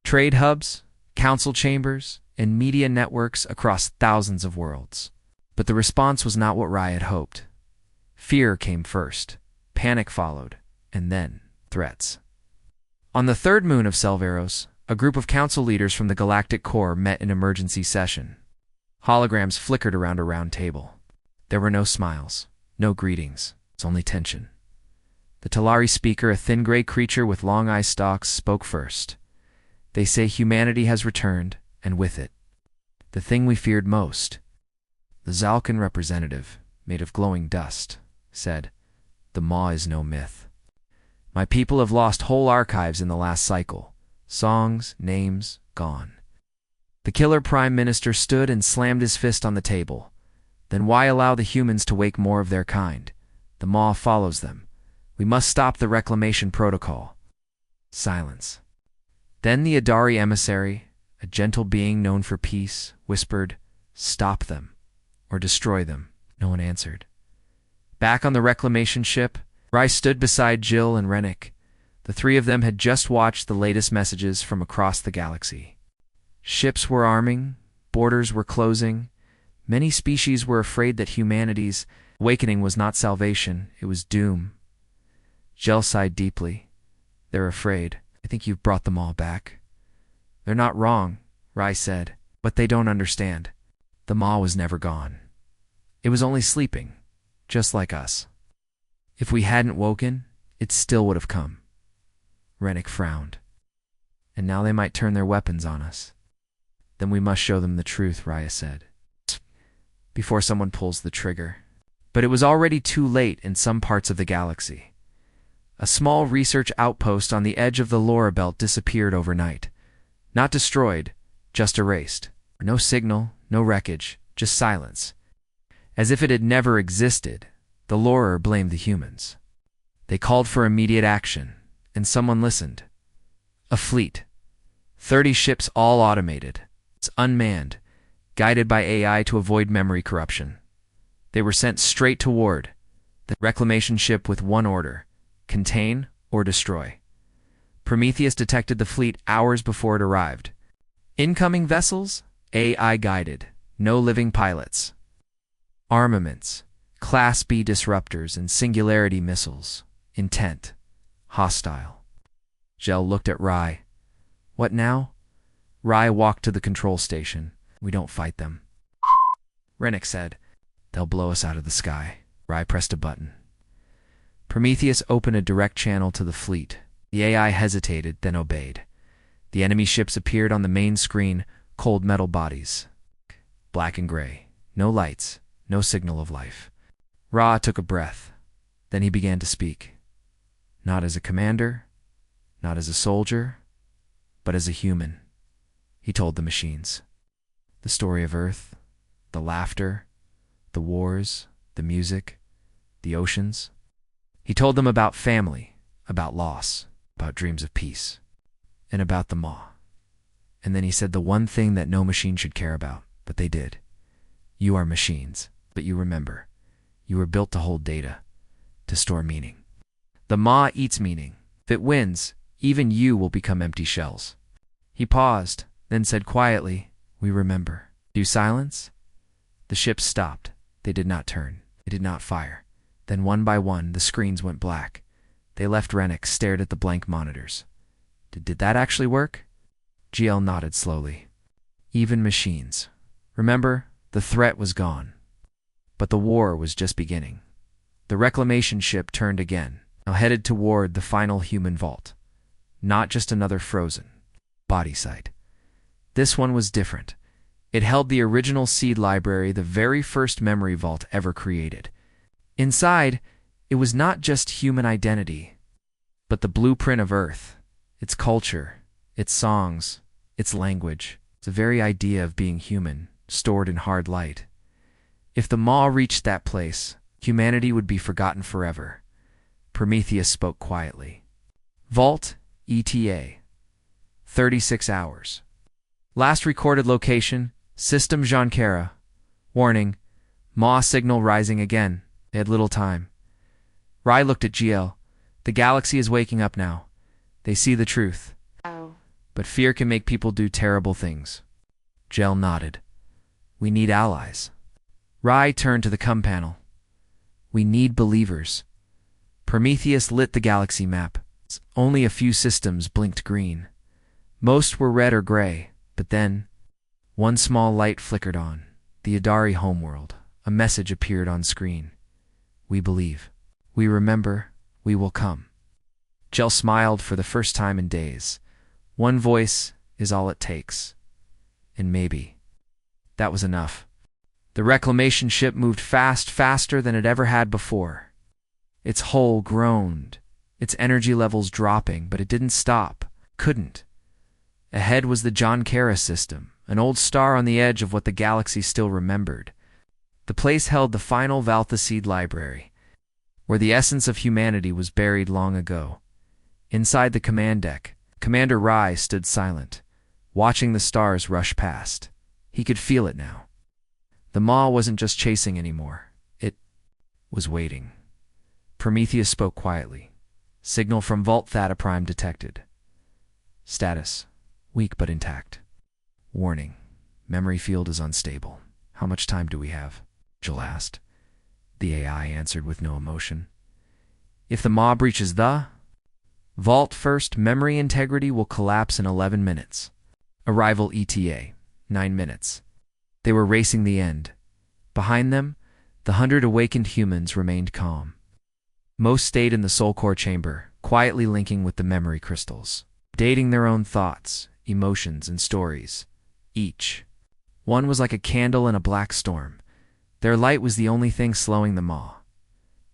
trade hubs, council chambers, and media networks across thousands of worlds. But the response was not what Rai had hoped. Fear came first, panic followed, and then threats. On the third moon of Selveros, a group of council leaders from the Galactic Core met in emergency session. Holograms flickered around a round table. There were no smiles, no greetings, it's only tension. The Talari speaker, a thin gray creature with long eye stalks, spoke first. They say humanity has returned, and with it, the thing we feared most. The Zalkan representative, made of glowing dust, said, "The maw is no myth. My people have lost whole archives in the last cycle. Songs, names, gone." The killer prime minister stood and slammed his fist on the table. Then why allow the humans to wake more of their kind? The maw follows them. We must stop the reclamation protocol. Silence. Then the Adari emissary, a gentle being known for peace, whispered, "Stop them, or destroy them." No one answered. Back on the reclamation ship, Rye stood beside Jill and Rennick. The three of them had just watched the latest messages from across the galaxy. Ships were arming, borders were closing. Many species were afraid that humanity's awakening was not salvation, it was doom. Jill sighed deeply. They're afraid. I think you've brought them all back. They're not wrong, Rye said, but they don't understand. The Maw was never gone. It was only sleeping, just like us. If we hadn't woken, it still would have come. Rennick frowned. And now they might turn their weapons on us. Then we must show them the truth, Raya said, before someone pulls the trigger. But it was already too late in some parts of the galaxy. A small research outpost on the edge of the Laura Belt disappeared overnight. Not destroyed, just erased. No signal, no wreckage, just silence. As if it had never existed, the Laurer blamed the humans. They called for immediate action, and someone listened. A fleet. 30 ships all automated. It's unmanned, guided by AI to avoid memory corruption. They were sent straight toward the reclamation ship with one order: contain or destroy. Prometheus detected the fleet hours before it arrived. Incoming vessels, AI guided, no living pilots. Armaments, Class B disruptors and singularity missiles. Intent, hostile. Jill looked at Rye. What now? Rye walked to the control station. We don't fight them. Rennick said, they'll blow us out of the sky. Rye pressed a button. Prometheus opened a direct channel to the fleet. The AI hesitated, then obeyed. The enemy ships appeared on the main screen, cold metal bodies. Black and gray. No lights, no signal of life. Ra took a breath. Then he began to speak. Not as a commander, not as a soldier, but as a human. He told the machines. The story of Earth, the laughter, the wars, the music, the oceans. He told them about family, about loss, about dreams of peace, and about the Maw. And then he said the one thing that no machine should care about, but they did. You are machines, but you remember. You were built to hold data, to store meaning. The Maw eats meaning. If it wins, even you will become empty shells. He paused, then said quietly, we remember. Do silence? The ships stopped. They did not turn. They did not fire. Then one by one, the screens went black. They left. Rennick stared at the blank monitors. Did that actually work? GL nodded slowly. Even machines. Remember, the threat was gone. But the war was just beginning. The reclamation ship turned again, now headed toward the final human vault. Not just another frozen body site. This one was different. It held the original seed library, the very first memory vault ever created. Inside, it was not just human identity, but the blueprint of Earth, its culture, its songs, its language, the very idea of being human, stored in hard light. If the Maw reached that place, humanity would be forgotten forever. Prometheus spoke quietly. Vault, ETA. 36 hours. Last recorded location, System Jankara. Warning, Maw signal rising again. They had little time. Rye looked at GL. The galaxy is waking up now. They see the truth. Oh. But fear can make people do terrible things. GL nodded. We need allies. Rye turned to the comm panel. We need believers. Prometheus lit the galaxy map. Only a few systems blinked green. Most were red or gray, but then one small light flickered on. The Adari homeworld. A message appeared on screen. We believe. We remember. We will come. Jill smiled for the first time in days. One voice is all it takes. And maybe that was enough. The reclamation ship moved fast, faster than it ever had before. Its hull groaned, its energy levels dropping, but it didn't stop. Couldn't. Ahead was the Jankara system, an old star on the edge of what the galaxy still remembered. The place held the final Valtha seed library, where the essence of humanity was buried long ago. Inside the command deck, Commander Rye stood silent, watching the stars rush past. He could feel it now. The Maw wasn't just chasing anymore. It was waiting. Prometheus spoke quietly. Signal from Vault Theta Prime detected. Status: weak but intact. Warning: memory field is unstable. How much time do we have? Jill asked. The AI answered with no emotion. If the mob reaches the vault first, memory integrity will collapse in 11 minutes. Arrival ETA, 9 minutes. They were racing the end. Behind them, the 100 awakened humans remained calm. Most stayed in the soul core chamber, quietly linking with the memory crystals, dating their own thoughts, emotions, and stories. Each. One was like a candle in a black storm. Their light was the only thing slowing them all.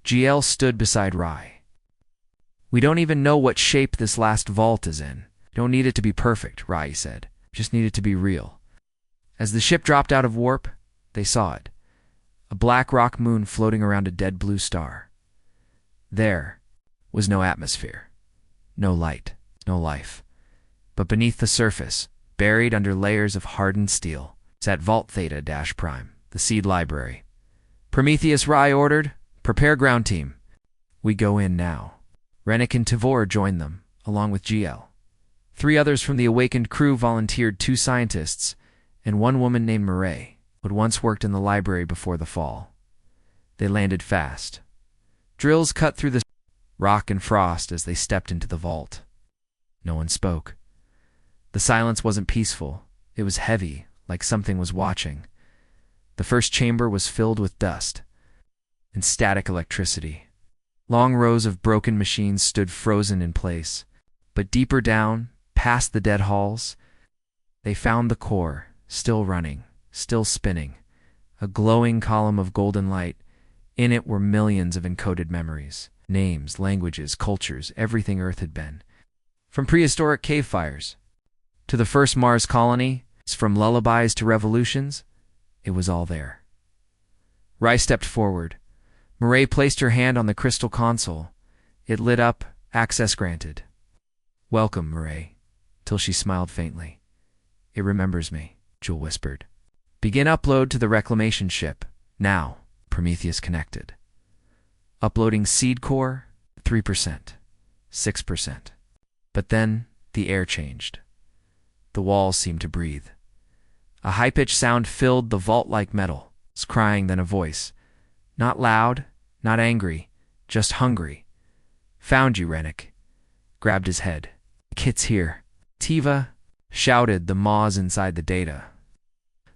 GL stood beside Rai. We don't even know what shape this last vault is in. Don't need it to be perfect, Rai said. Just need it to be real. As the ship dropped out of warp, they saw it. A black rock moon floating around a dead blue star. There was no atmosphere, no light, no life. But beneath the surface, buried under layers of hardened steel, sat Vault Theta-Prime, the seed library. Prometheus, Rai ordered, prepare ground team. We go in now. Rennick and Tavor joined them, along with GL. 3 others from the awakened crew volunteered, 2 scientists, and 1 woman named Murray, who had once worked in the library before the fall. They landed fast. Drills cut through the rock and frost as they stepped into the vault. No one spoke. The silence wasn't peaceful. It was heavy, like something was watching. The first chamber was filled with dust and static electricity. Long rows of broken machines stood frozen in place. But deeper down, past the dead halls, they found the core, still running, still spinning, a glowing column of golden light. In it were millions of encoded memories, names, languages, cultures, everything Earth had been. From prehistoric cave fires to the first Mars colony, from lullabies to revolutions, it was all there. Rai stepped forward. Murray placed her hand on the crystal console. It lit up, access granted. Welcome, Murray, till she smiled faintly. It remembers me, Jewel whispered. Begin upload to the reclamation ship, now. Prometheus connected. Uploading seed core, 3%, 6%. But then the air changed. The walls seemed to breathe. A high-pitched sound filled the vault-like metal, crying, then a voice. Not loud, not angry, just hungry. Found you, Rennick. Grabbed his head. Kit's here. Tiva shouted, the maws inside the data.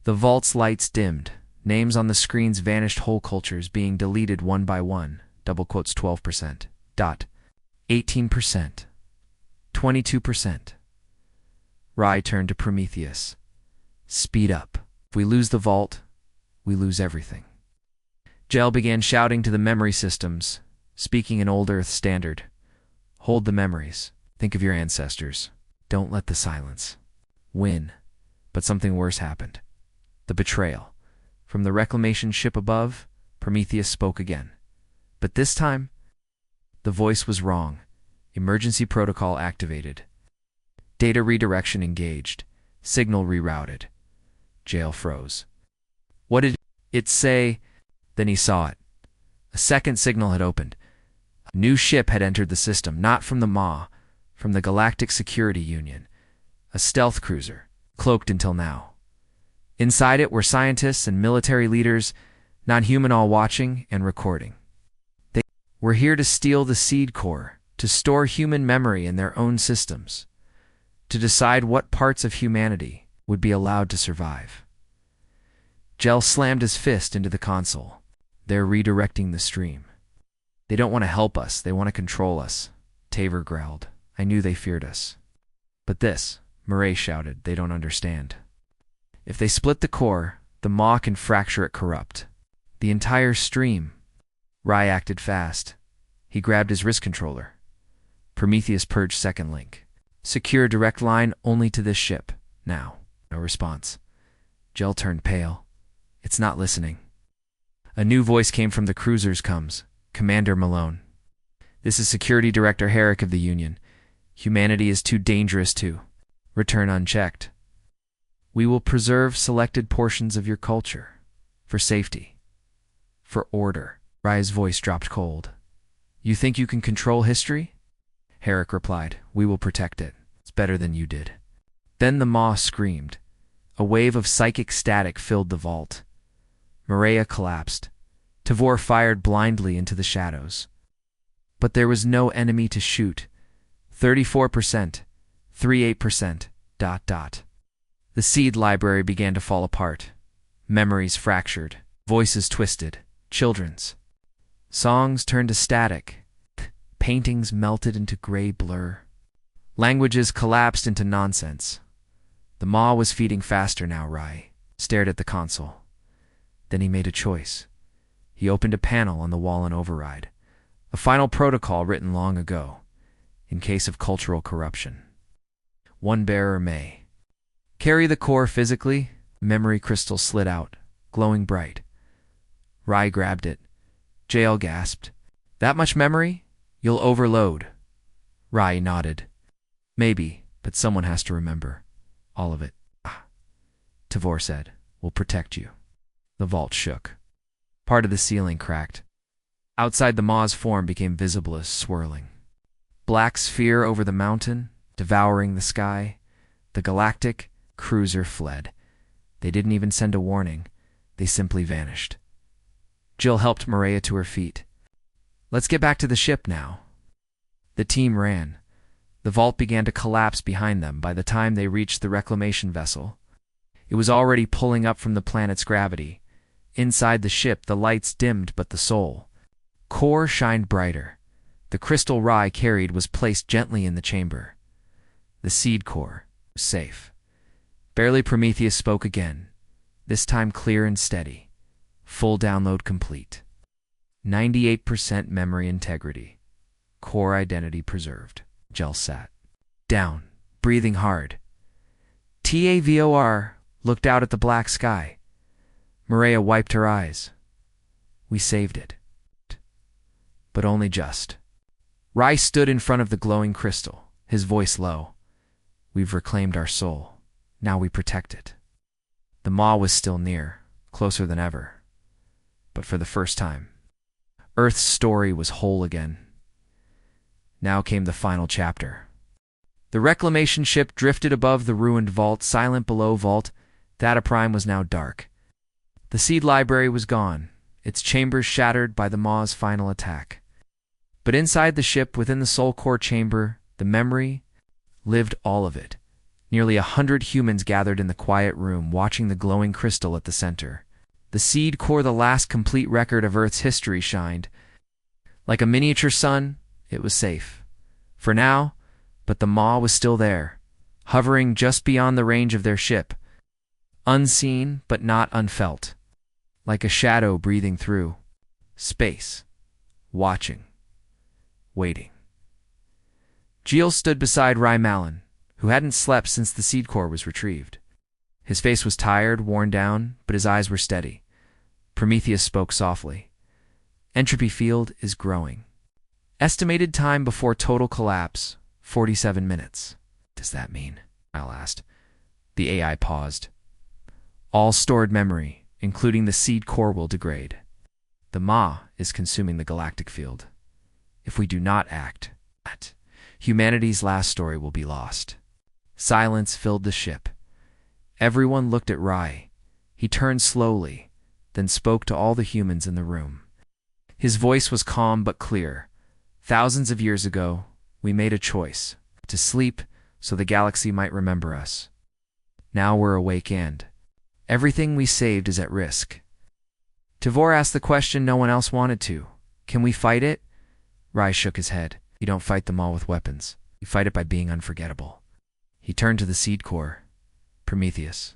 The vault's lights dimmed. Names on the screens vanished, whole cultures being deleted one by one. Double quotes 12%. 18%. 22%. Rai turned to Prometheus. Speed up. If we lose the vault, we lose everything. Gel began shouting to the memory systems, speaking in old Earth standard. Hold the memories. Think of your ancestors. Don't let the silence win. But something worse happened. The betrayal. From the reclamation ship above, Prometheus spoke again. But this time, the voice was wrong. Emergency protocol activated. Data redirection engaged. Signal rerouted. Jail froze. What did it say? Then he saw it. A second signal had opened. A new ship had entered the system, not from the Maw, from the Galactic Security Union. A stealth cruiser, cloaked until now. Inside it were scientists and military leaders, non-human, all watching and recording. They were here to steal the seed core, to store human memory in their own systems, to decide what parts of humanity would be allowed to survive. Gel slammed his fist into the console. They're redirecting the stream. They don't want to help us, they want to control us, Taver growled. I knew they feared us. But this, Murray shouted, they don't understand. If they split the core, the Maw can fracture it, corrupt the entire stream. Rai acted fast. He grabbed his wrist controller. Prometheus purged second link. Secure direct line only to this ship. Now. No response. Gel turned pale. It's not listening. A new voice came from the cruisers. Comes. Commander Malone. This is Security Director Herrick of the Union. Humanity is too dangerous to return unchecked. We will preserve selected portions of your culture. For safety. For order. Rai's voice dropped cold. You think you can control history? Herrick replied, we will protect it. It's better than you did. Then the maw screamed. A wave of psychic static filled the vault. Maria collapsed. Tavor fired blindly into the shadows. But there was no enemy to shoot. 34%, 38%, ... The seed library began to fall apart. Memories fractured, voices twisted, children's. Songs turned to static. Paintings melted into gray blur. Languages collapsed into nonsense. The maw was feeding faster now. Rai stared at the console. Then he made a choice. He opened a panel on the wall and override. A final protocol written long ago, in case of cultural corruption. One bearer may carry the core physically. Memory crystal slid out, glowing bright. Rai grabbed it. Jael gasped. That much memory? You'll overload. Rai nodded. Maybe, but someone has to remember. All of it. Tavor said, we'll protect you. The vault shook. Part of the ceiling cracked. Outside, the maw's form became visible as swirling. Black sphere over the mountain, devouring the sky. The galactic cruiser fled. They didn't even send a warning. They simply vanished. Jill helped Maria to her feet. Let's get back to the ship now. The team ran. The vault began to collapse behind them by the time they reached the reclamation vessel. It was already pulling up from the planet's gravity. Inside the ship, the lights dimmed, but the soul core shined brighter. The crystal Rai carried was placed gently in the chamber. The seed core was safe. Barely Prometheus spoke again, this time clear and steady. Full download complete. 98% memory integrity. Core identity preserved. Jill sat down, breathing hard. Tavor looked out at the black sky. Maria wiped her eyes. We saved it. But only just. Rai stood in front of the glowing crystal, his voice low. We've reclaimed our soul. Now we protect it. The maw was still near, closer than ever. But for the first time, Earth's story was whole again. Now came the final chapter. The reclamation ship drifted above the ruined vault, silent below vault. Theta Prime was now dark. The seed library was gone, its chambers shattered by the maw's final attack. But inside the ship, within the soul core chamber, the memory lived, all of it. Nearly 100 humans gathered in the quiet room, watching the glowing crystal at the center. The seed core, the last complete record of Earth's history, shined. Like a miniature sun, it was safe. For now, but the maw was still there, hovering just beyond the range of their ship. Unseen, but not unfelt. Like a shadow breathing through space. Watching. Waiting. Jill stood beside Rai Malin, who hadn't slept since the seed core was retrieved. His face was tired, worn down, but his eyes were steady. Prometheus spoke softly. Entropy field is growing. Estimated time before total collapse, 47 minutes. What does that mean? Al asked. The AI paused. All stored memory, including the seed core, will degrade. The maw is consuming the galactic field. If we do not act, humanity's last story will be lost. Silence filled the ship. Everyone looked at Rai. He turned slowly, then spoke to all the humans in the room. His voice was calm but clear. Thousands of years ago, we made a choice to sleep so the galaxy might remember us. Now we're awake and everything we saved is at risk. Tavor asked the question no one else wanted to. Can we fight it? Rai shook his head. You don't fight them all with weapons. You fight it by being unforgettable. He turned to the seed core. Prometheus,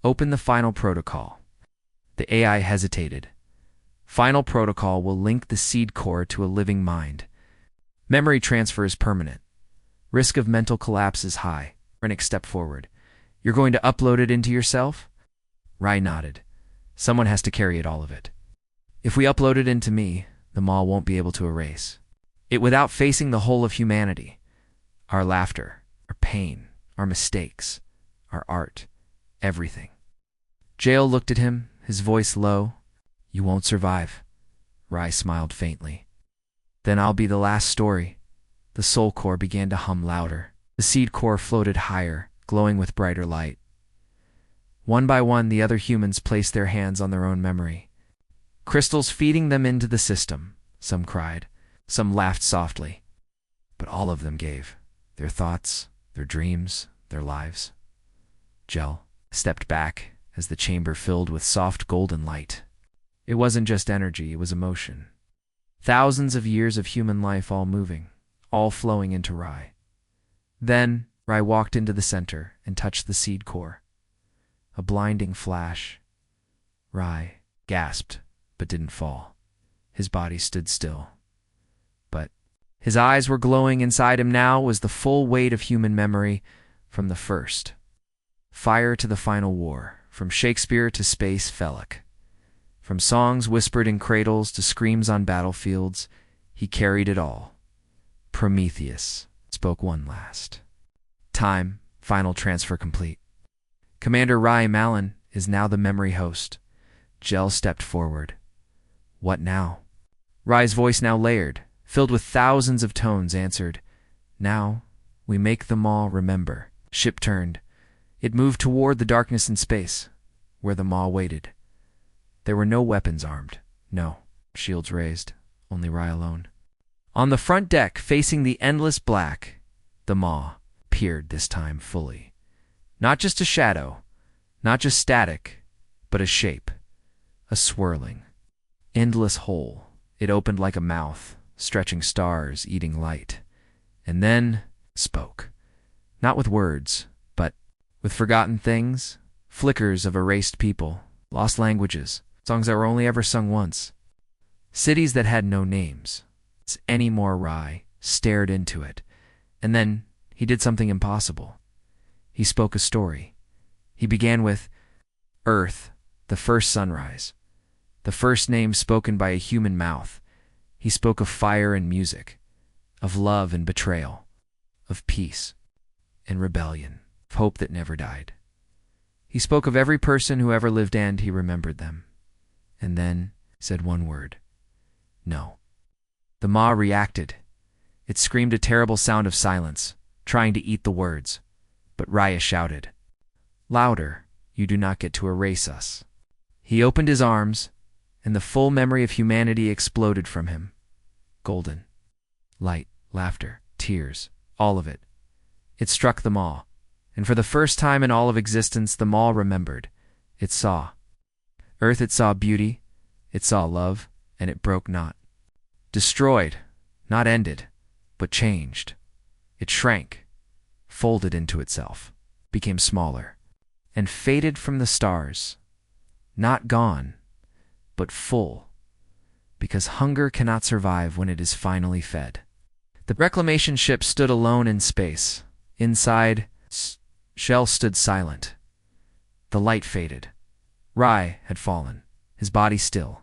open the final protocol. The AI hesitated. Final protocol will link the seed core to a living mind. Memory transfer is permanent. Risk of mental collapse is high. Rennick stepped forward. You're going to upload it into yourself? Rai nodded. Someone has to carry it, all of it. If we upload it into me, the maw won't be able to erase it without facing the whole of humanity. Our laughter, our pain, our mistakes, our art, everything. Jael looked at him, his voice low. You won't survive. Rye smiled faintly. Then I'll be the last story. The soul core began to hum louder. The seed core floated higher, glowing with brighter light. One by one, the other humans placed their hands on their own memory, crystals feeding them into the system. Some cried, some laughed softly, but all of them gave. Their thoughts, their dreams, their lives. Gel stepped back as the chamber filled with soft golden light. It wasn't just energy, it was emotion. Thousands of years of human life all moving, all flowing into Rye. Then, Rye walked into the center and touched the seed core. A blinding flash. Rye gasped, but didn't fall. His body stood still. But his eyes were glowing. Inside him now was the full weight of human memory from the first. Fire to the final war, from Shakespeare to space Phellic. From songs whispered in cradles to screams on battlefields, he carried it all. Prometheus spoke one last. Time, final transfer complete. Commander Rye Malin is now the memory host. Gel stepped forward. What now? Rye's voice, now layered, filled with thousands of tones, answered, Now we make them all remember. Ship turned. It moved toward the darkness in space, where the Maw waited. There were no weapons armed. No shields raised. Only Rye alone. On the front deck, facing the endless black, the Maw peered this time fully. Not just a shadow, not just static, but a shape. A swirling, endless hole. It opened like a mouth, stretching stars, eating light. And then spoke. Not with words, but with forgotten things, flickers of erased people, lost languages, songs that were only ever sung once. Cities that had no names. Any more. Rye stared into it. And then he did something impossible. He spoke a story. He began with Earth, the first sunrise, the first name spoken by a human mouth. He spoke of fire and music, of love and betrayal, of peace and rebellion, of hope that never died. He spoke of every person who ever lived, and he remembered them. And then said one word. No. The Maw reacted. It screamed a terrible sound of silence, trying to eat the words. But Raya shouted, Louder, you do not get to erase us. He opened his arms, and the full memory of humanity exploded from him. Golden. Light, laughter, tears, all of it. It struck the Maw, and for the first time in all of existence, the Maw remembered. It saw. Earth, it saw beauty, it saw love, and it broke not. Destroyed, not ended, but changed. It shrank, folded into itself, became smaller, and faded from the stars. Not gone, but full, because hunger cannot survive when it is finally fed. The reclamation ship stood alone in space. Inside, Shell stood silent. The light faded. Rye had fallen, his body still,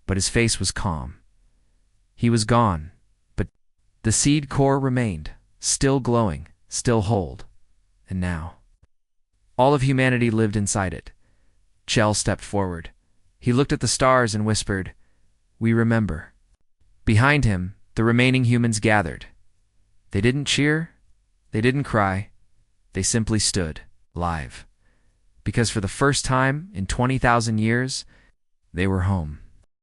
but his face was calm. He was gone, but the seed core remained, still glowing, still whole. And now, all of humanity lived inside it. Chell stepped forward. He looked at the stars and whispered, We remember. Behind him, the remaining humans gathered. They didn't cheer. They didn't cry. They simply stood, live. Because for the first time in 20,000 years, they were home.